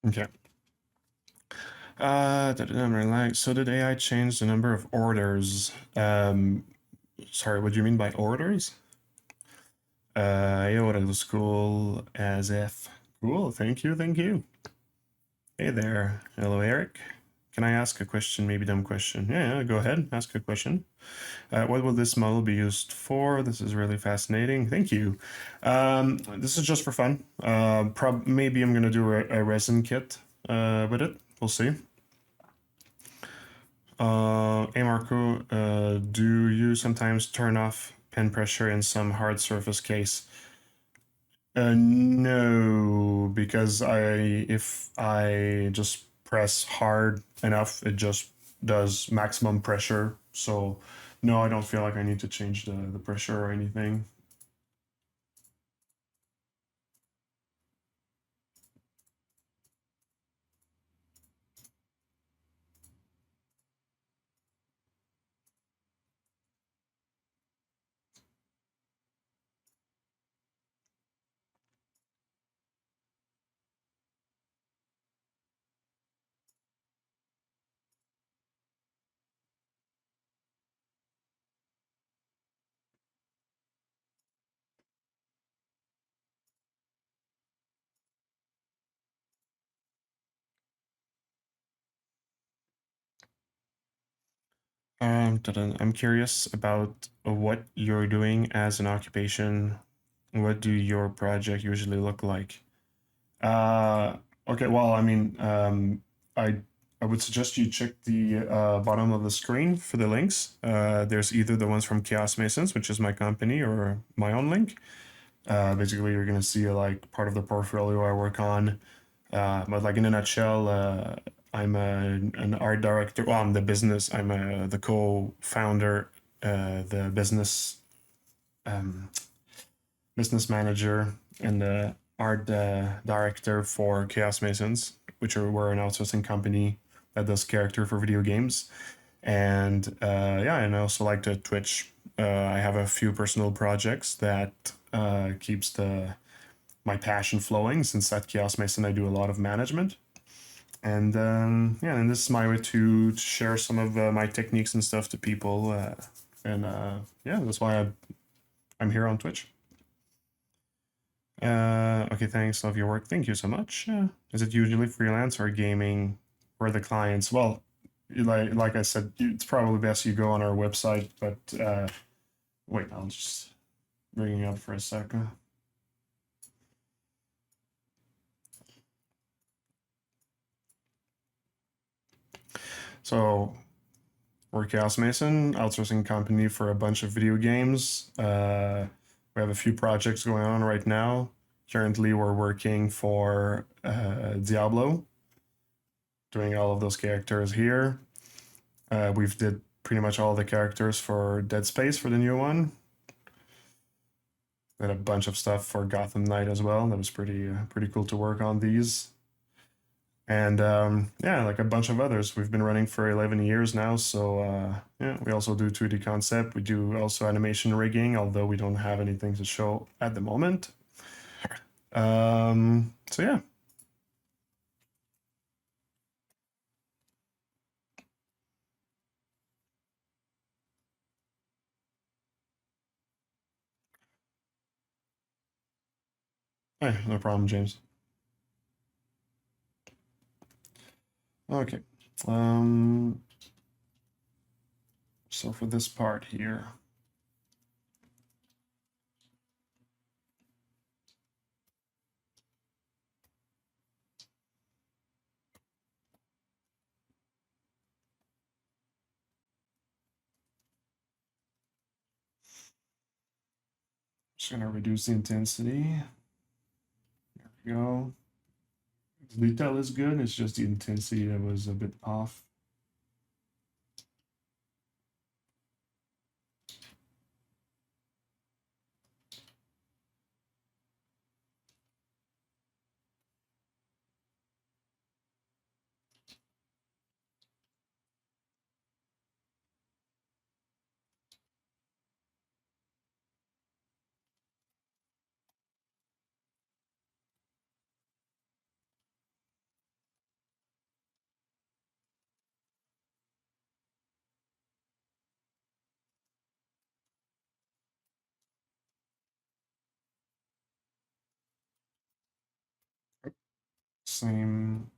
Okay. So did AI change the number of orders? Sorry, what do you mean by orders? Yeah, what was cool as if. Cool, thank you, thank you. Hey there, hello Eric. Can I ask a question, maybe dumb question? Yeah, go ahead, ask a question. What will this model be used for? This is really fascinating. Thank you. This is just for fun. Maybe I'm gonna do a resin kit with it. We'll see. Hey Marco, do you sometimes turn off pen pressure in some hard surface case? No, because if I just press hard enough, it just does maximum pressure. So no, I don't feel like I need to change the pressure or anything. I'm curious about what you're doing as an occupation. What do your project usually look like? Uh, okay, well, I mean, I I would suggest you check the bottom of the screen for the links. There's either the ones from Chaos Masons, which is my company, or my own link. Basically, you're gonna see like part of the portfolio I work on. But like in a nutshell, I'm an art director. Well, I'm the business. I'm the co-founder, the um, business manager, and the art director for Chaos Masons, which we're an outsourcing company that does character for video games. And yeah, and I also like to Twitch. I have a few personal projects that keeps the my passion flowing. Since at Chaos Mason, I do a lot of management. And yeah, and this is my way to share some of my techniques and stuff to people. And yeah, that's why I'm here on Twitch. Okay, thanks. Love your work. Thank you so much. Is it usually freelance or gaming for the clients? Well, like I said, it's probably best you go on our website. But wait, I'll just bring it up for a second. So we're Chaos Mason, outsourcing company for a bunch of video games. We have a few projects going on right now. Currently, we're working for Diablo, doing all of those characters here. We've did pretty much all the characters for Dead Space for the new one. Did a bunch of stuff for Gotham Knight as well. That was pretty cool to work on these. And yeah, like a bunch of others. We've been running for 11 years now, so yeah, we also do 2D concept. We do also animation rigging, although we don't have anything to show at the moment. So yeah. Hey, no problem, James. Okay. Um, so for this part here, just gonna reduce the intensity. There we go. The detail is good. It's just the intensity that was a bit off. same.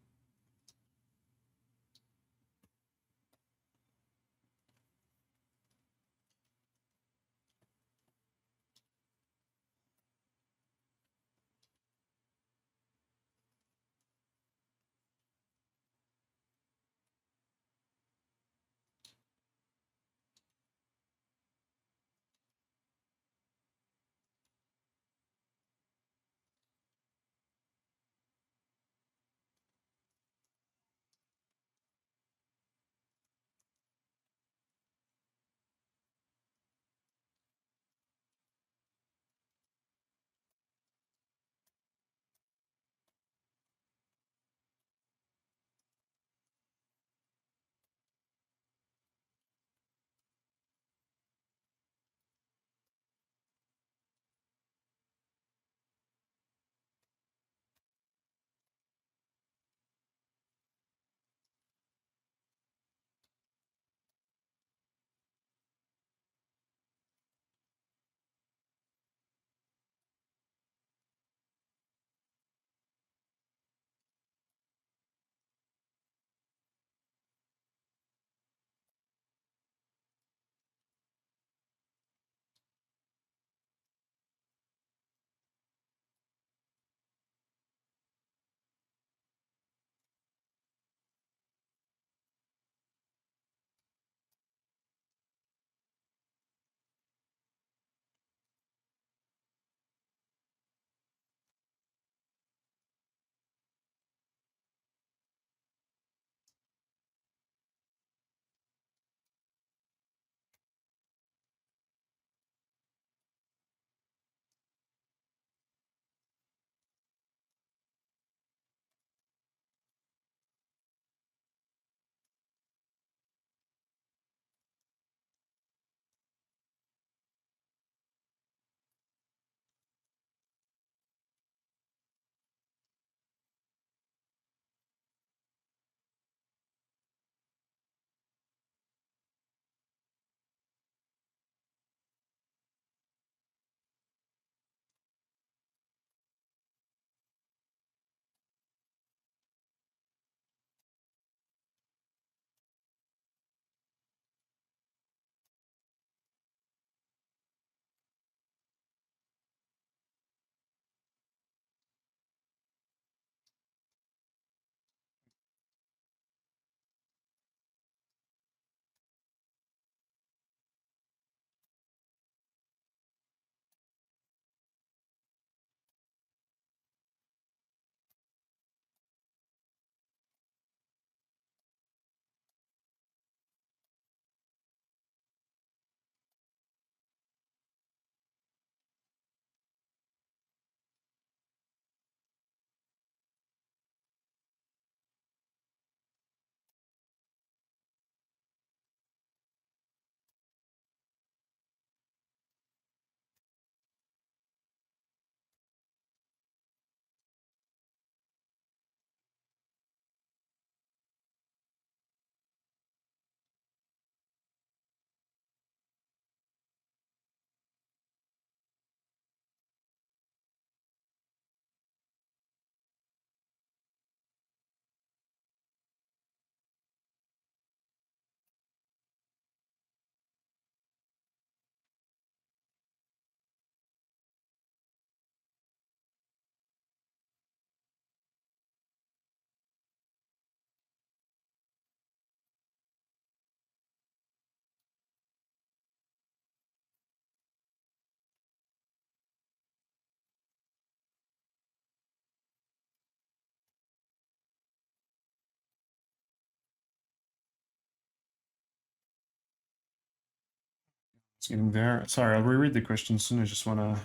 It's getting there. Sorry, I'll reread the question soon. I just want to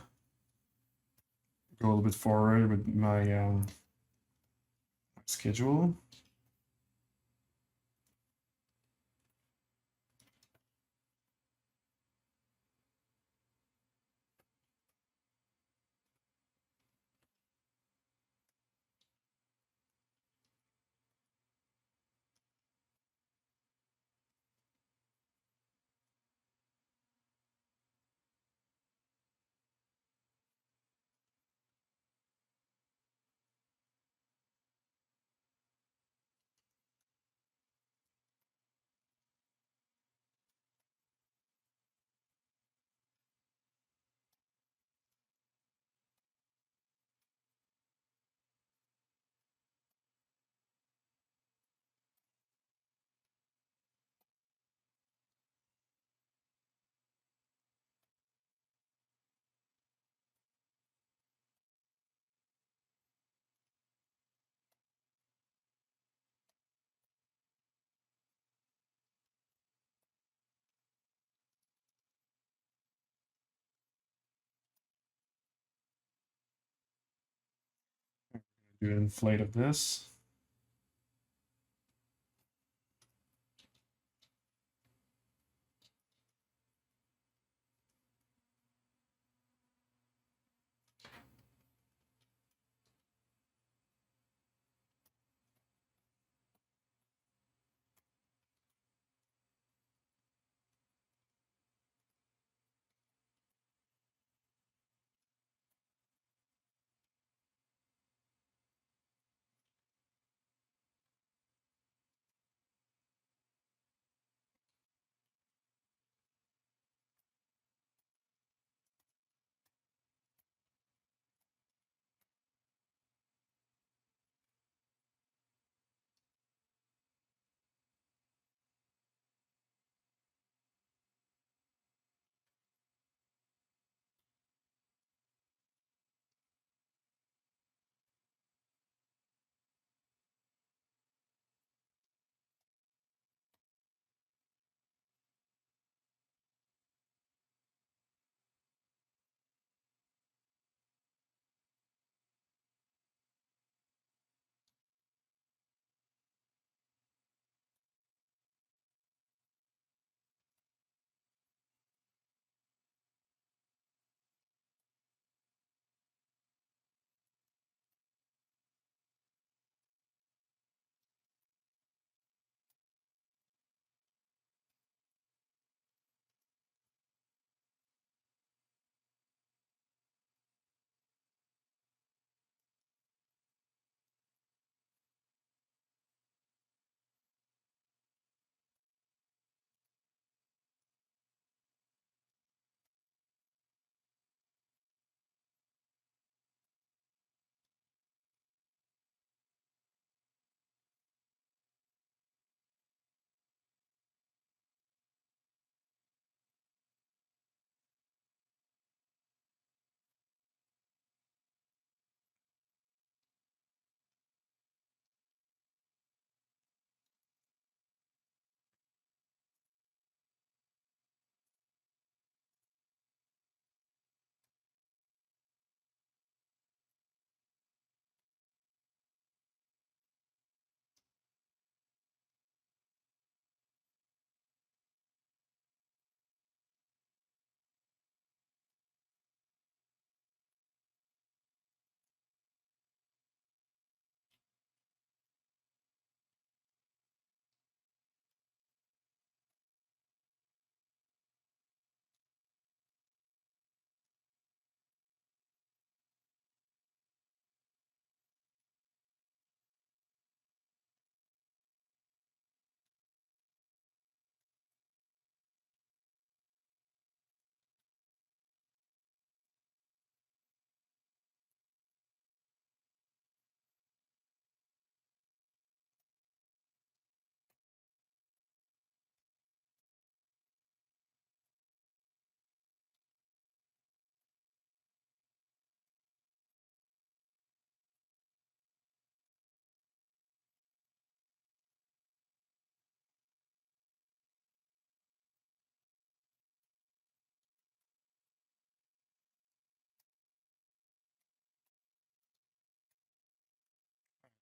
go a little bit forward with my schedule. do an inflate of this.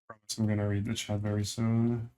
Promise I'm gonna read the chat very soon.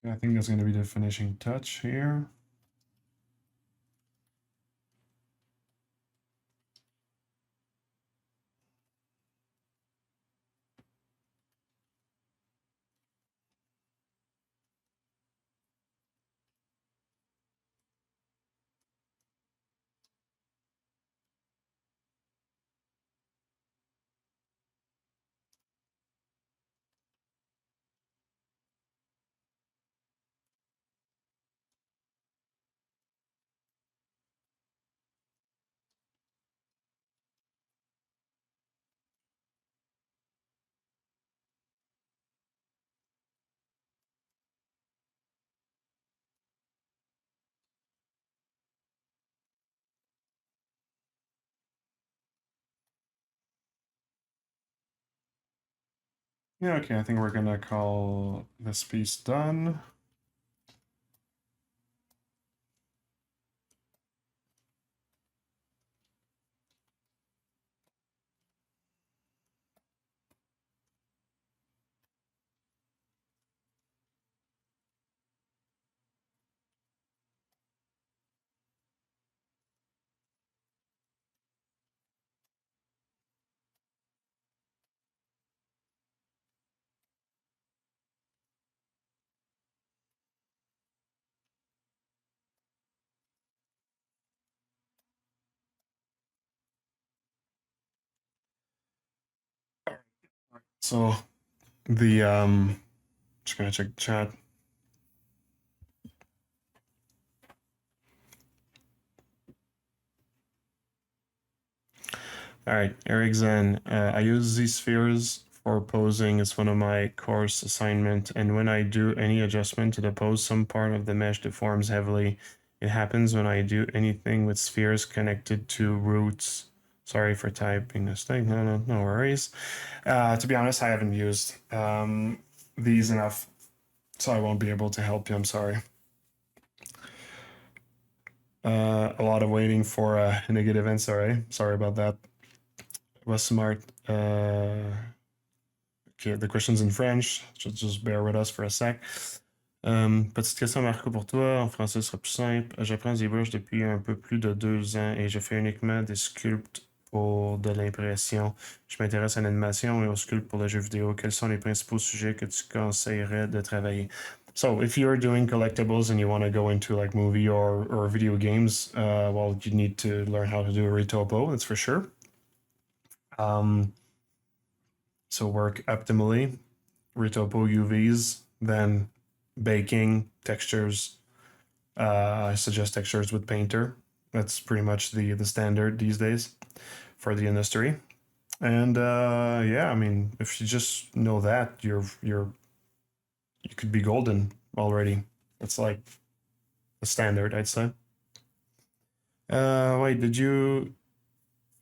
I think that's going to be the finishing touch here. Yeah, okay, I think we're gonna call this piece done. So the just gonna check the chat. All right, Ericsson. I use these spheres for posing. It's one of my course assignment, and when I do any adjustment to the pose, some part of the mesh deforms heavily. It happens when I do anything with spheres connected to roots. Sorry for typing this thing. No worries. To be honest, I haven't used these enough, so I won't be able to help you. I'm sorry. A lot of waiting for a negative answer, eh? Sorry about that. Was smart. Okay, the question's in French. Just bear with us for a sec. Petite question, Marco, pour toi. En français, ce sera plus simple. J'apprends ZBrush depuis un peu plus de 2 ans et je fais uniquement des sculpts pour de l'impression. Je m'intéresse à l'animation et au sculpt pour le jeu vidéo. Quels sont les principaux sujets que tu conseillerais de travailler? So, if you're doing collectibles and you want to go into like movie or video games, well, you need to learn how to do a retopo, that's for sure. So work optimally, retopo UVs, then baking, textures. I suggest textures with Painter. That's pretty much the standard these days for the industry. And yeah, I mean, if you just know that, you could be golden already. It's like the standard, I'd say. Wait, did you?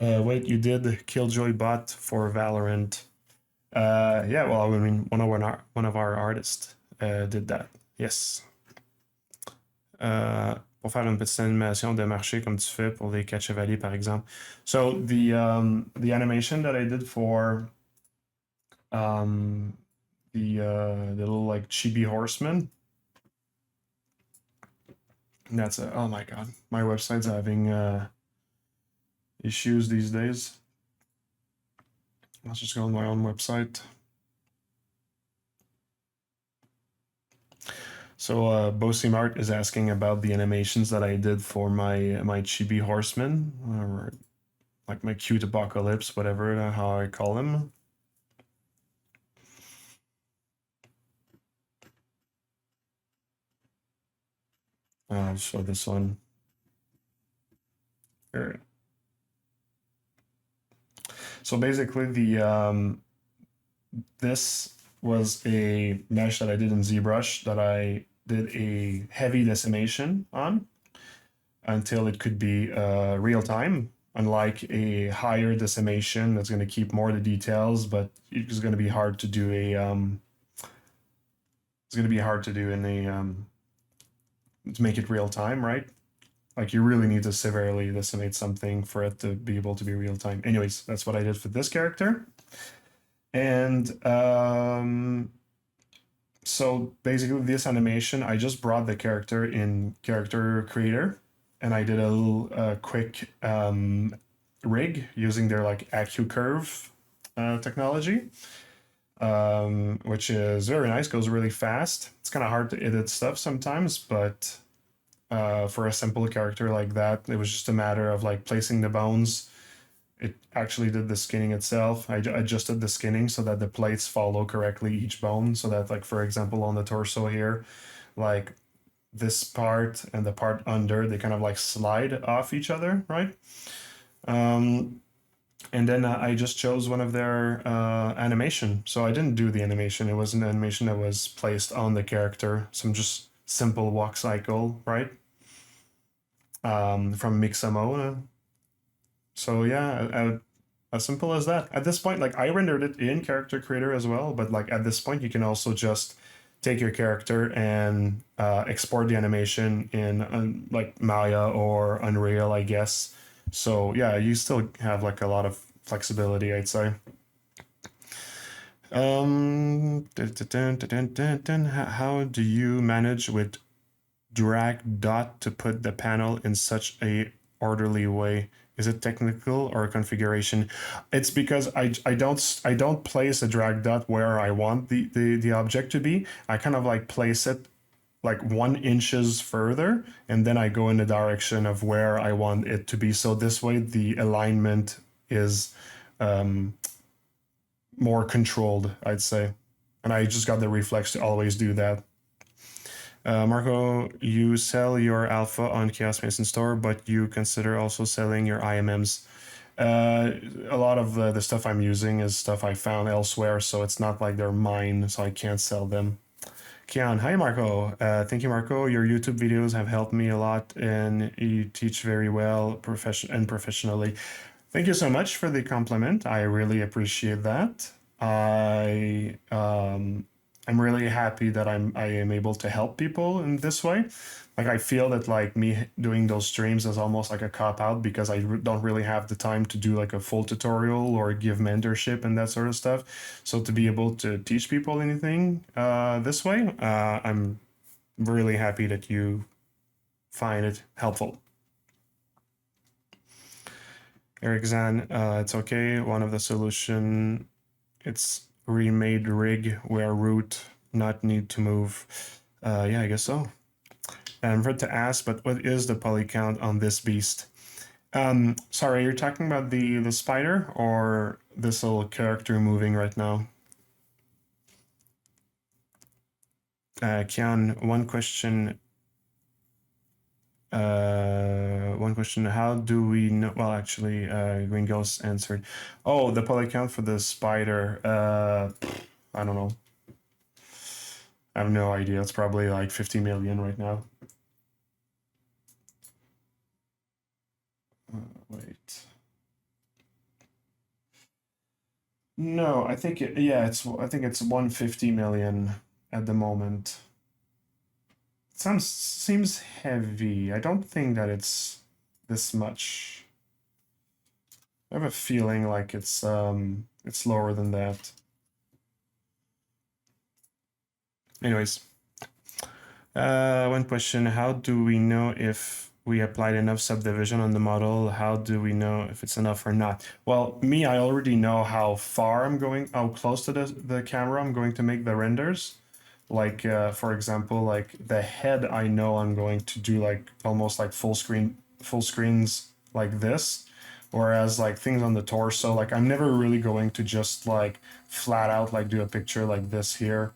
Wait, you did Killjoy bot for Valorant? Yeah, well, I mean, one of our artists did that. Yes. Pour faire une petite animation de marché comme tu fais pour les 4 chevaliers, par exemple. So the animation that I did for the little like chibi horseman. That's a, oh my god, my website's having issues these days. Let's just go on my own website. So Bosim Art is asking about the animations that I did for my chibi horseman, or like my cute apocalypse, whatever how I call him. I'll show this one. Here. So basically, this was a mesh that I did in ZBrush that I did a heavy decimation on until it could be real time. Unlike a higher decimation that's going to keep more of the details, but it's going to be hard to do it's going to be hard to do in to make it real time, right? Like you really need to severely decimate something for it to be able to be real time. Anyways, that's what I did for this character. And So basically this animation, I just brought the character in Character Creator, and I did a little quick rig using their like AccuCurve technology, which is very nice, goes really fast. It's kind of hard to edit stuff sometimes, but for a simple character like that, it was just a matter of like placing the bones. It actually did the skinning itself. I adjusted the skinning so that the plates follow correctly each bone. So that, like, for example, on the torso here, like this part and the part under, they kind of like slide off each other, right? Um, and then I just chose one of their animation. So I didn't do the animation. It was an animation that was placed on the character. Some just simple walk cycle, right? From Mixamo. So yeah, as simple as that. At this point, like I rendered it in Character Creator as well, but like at this point, you can also just take your character and export the animation in like Maya or Unreal, I guess. So yeah, you still have like a lot of flexibility, I'd say. How do you manage with drag dot to put the panel in such a orderly way? Is it technical or configuration? It's because I don't place a drag dot where I want the object to be. I kind of like place it like 1 inches further, and then I go in the direction of where I want it to be. So this way the alignment is more controlled, I'd say. And I just got the reflex to always do that. Marco, you sell your alpha on Chaos Mason Store, but you consider also selling your IMMs. A lot of the stuff I'm using is stuff I found elsewhere, so it's not like they're mine, so I can't sell them. Kian, hi Marco. Thank you, Marco. Your YouTube videos have helped me a lot, and you teach very well professionally. Thank you so much for the compliment. I really appreciate that. I'm really happy that I am able to help people in this way. Like I feel that like me doing those streams is almost like a cop out because I don't really have the time to do like a full tutorial or give mentorship and that sort of stuff. So to be able to teach people anything this way, I'm really happy that you find it helpful. Eric Zan, it's okay. One of the solution, it's remade rig where root not need to move. Yeah, I guess so. And I'm afraid to ask, but what is the poly count on this beast? Sorry, you're talking about the spider or this little character moving right now? Kian, one question. How do we know? Well, actually, Green Ghost answered. Oh, the poly count for the spider. I don't know. I have no idea. It's probably like 50 million right now. Wait. No, I think I think it's 150 million at the moment. Seems heavy. I don't think that it's this much. I have a feeling like it's lower than that. Anyways, one question: how do we know if we applied enough subdivision on the model? How do we know if it's enough or not? Well, me, I already know how far I'm going, how close to the camera I'm going to make the renders. Like, for example, like the head, I know I'm going to do like almost like full screens like this. Whereas like things on the torso, like I'm never really going to just like flat out like do a picture like this here.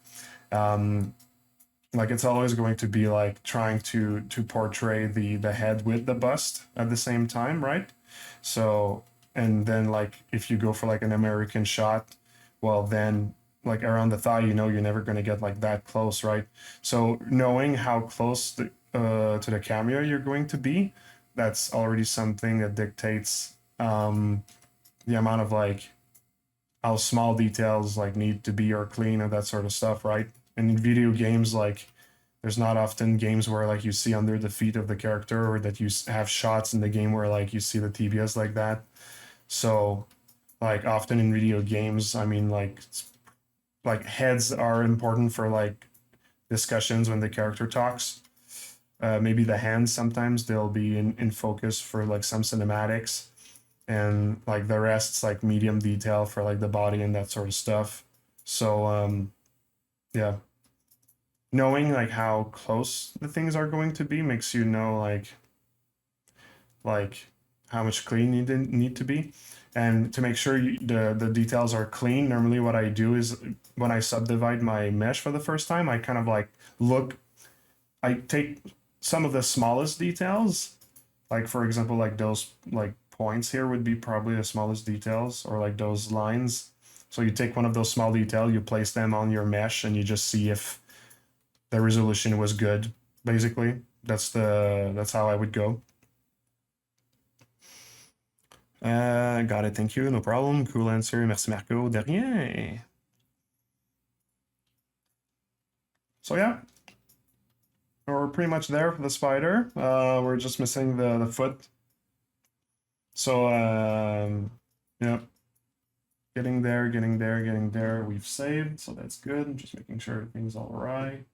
Like it's always going to be like trying to portray the head with the bust at the same time, right? So, and then like if you go for like an American shot, well then like around the thigh, you know you're never going to get like that close, right? So knowing how close to the camera you're going to be, that's already something that dictates the amount of like how small details like need to be or clean or that sort of stuff, right? And in video games, like there's not often games where like you see under the feet of the character or that you have shots in the game where like you see the tibias like that. So like often in video games, I mean like heads are important for like discussions when the character talks. Maybe the hands sometimes they'll be in focus for like some cinematics, and like the rest's like medium detail for like the body and that sort of stuff. So yeah, knowing like how close the things are going to be makes you know like how much clean you need to be. And to make sure the details are clean, normally what I do is when I subdivide my mesh for the first time, I kind of like look, I take some of the smallest details, like for example, like those like points here would be probably the smallest details, or like those lines. So you take one of those small details, you place them on your mesh, and you just see if the resolution was good. Basically, that's how I would go. Got it. Thank you. No problem. Cool answer. Merci, Marco. De rien. So yeah, we're pretty much there for the spider. We're just missing the foot. So yeah, getting there, getting there, getting there. We've saved, so that's good. I'm just making sure everything's all right.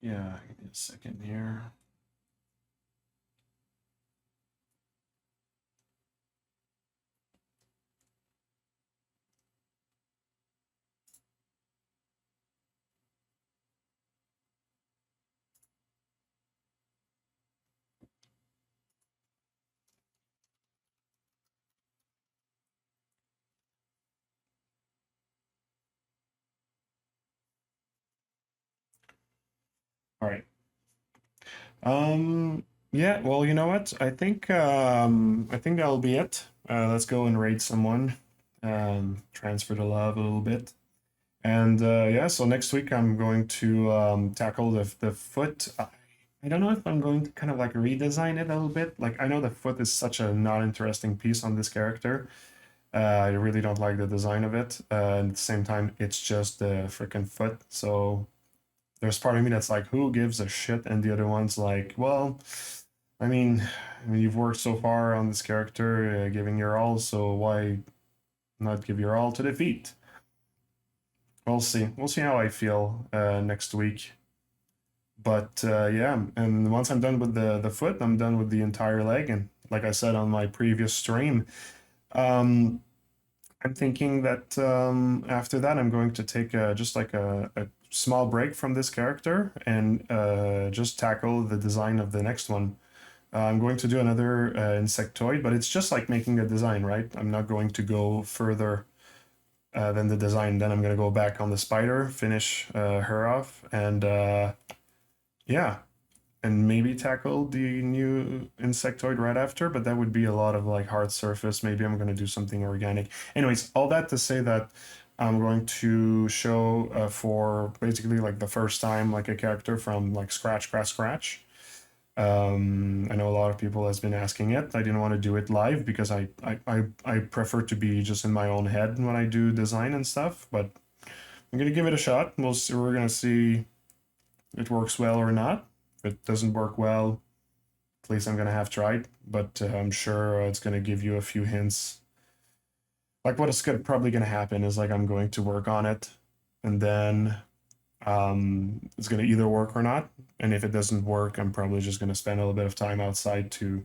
Yeah, give me a second here. All right. Yeah, well, you know what? I think that'll be it. Let's go and raid someone. Transfer the love a little bit. And yeah, so next week I'm going to tackle the foot. I don't know if I'm going to kind of like redesign it a little bit. Like I know the foot is such a not interesting piece on this character. I really don't like the design of it. And at the same time, it's just the freaking foot. So there's part of me that's like, who gives a shit? And the other one's like, well, I mean, you've worked so far on this character, giving your all, so why not give your all to defeat? We'll see. We'll see how I feel next week. But yeah, and once I'm done with the foot, I'm done with the entire leg. And like I said on my previous stream, um, I'm thinking that after that, I'm going to take just like a small break from this character and just tackle the design of the next one. I'm going to do another insectoid, but it's just like making a design, right? I'm not going to go further than the design. Then I'm going to go back on the spider, finish her off, and yeah, and maybe tackle the new insectoid right after, but that would be a lot of like hard surface. Maybe I'm going to do something organic. Anyways, all that to say that I'm going to show for basically like the first time like a character from like scratch. I know a lot of people has been asking it. I didn't want to do it live because I prefer to be just in my own head when I do design and stuff, but I'm gonna give it a shot. We're gonna see if it works well or not. If it doesn't work well, at least I'm gonna have tried, but I'm sure it's gonna give you a few hints. Like what is probably gonna happen is like I'm going to work on it, and then it's gonna either work or not. And if it doesn't work, I'm probably just gonna spend a little bit of time outside to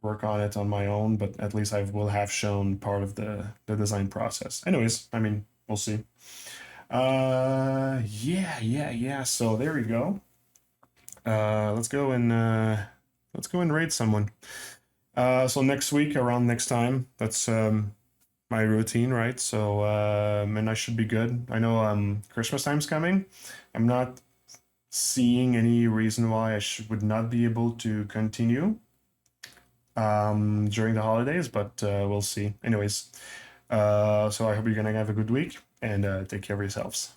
work on it on my own. But at least I will have shown part of the design process. Anyways, I mean, we'll see. Yeah. So there we go. Let's go and raid someone. So next week, around next time, that's my routine, right? So and I should be good. I know Christmas time's coming. I'm not seeing any reason why would not be able to continue during the holidays, but we'll see. Anyways, so I hope you're gonna have a good week. and take care of yourselves.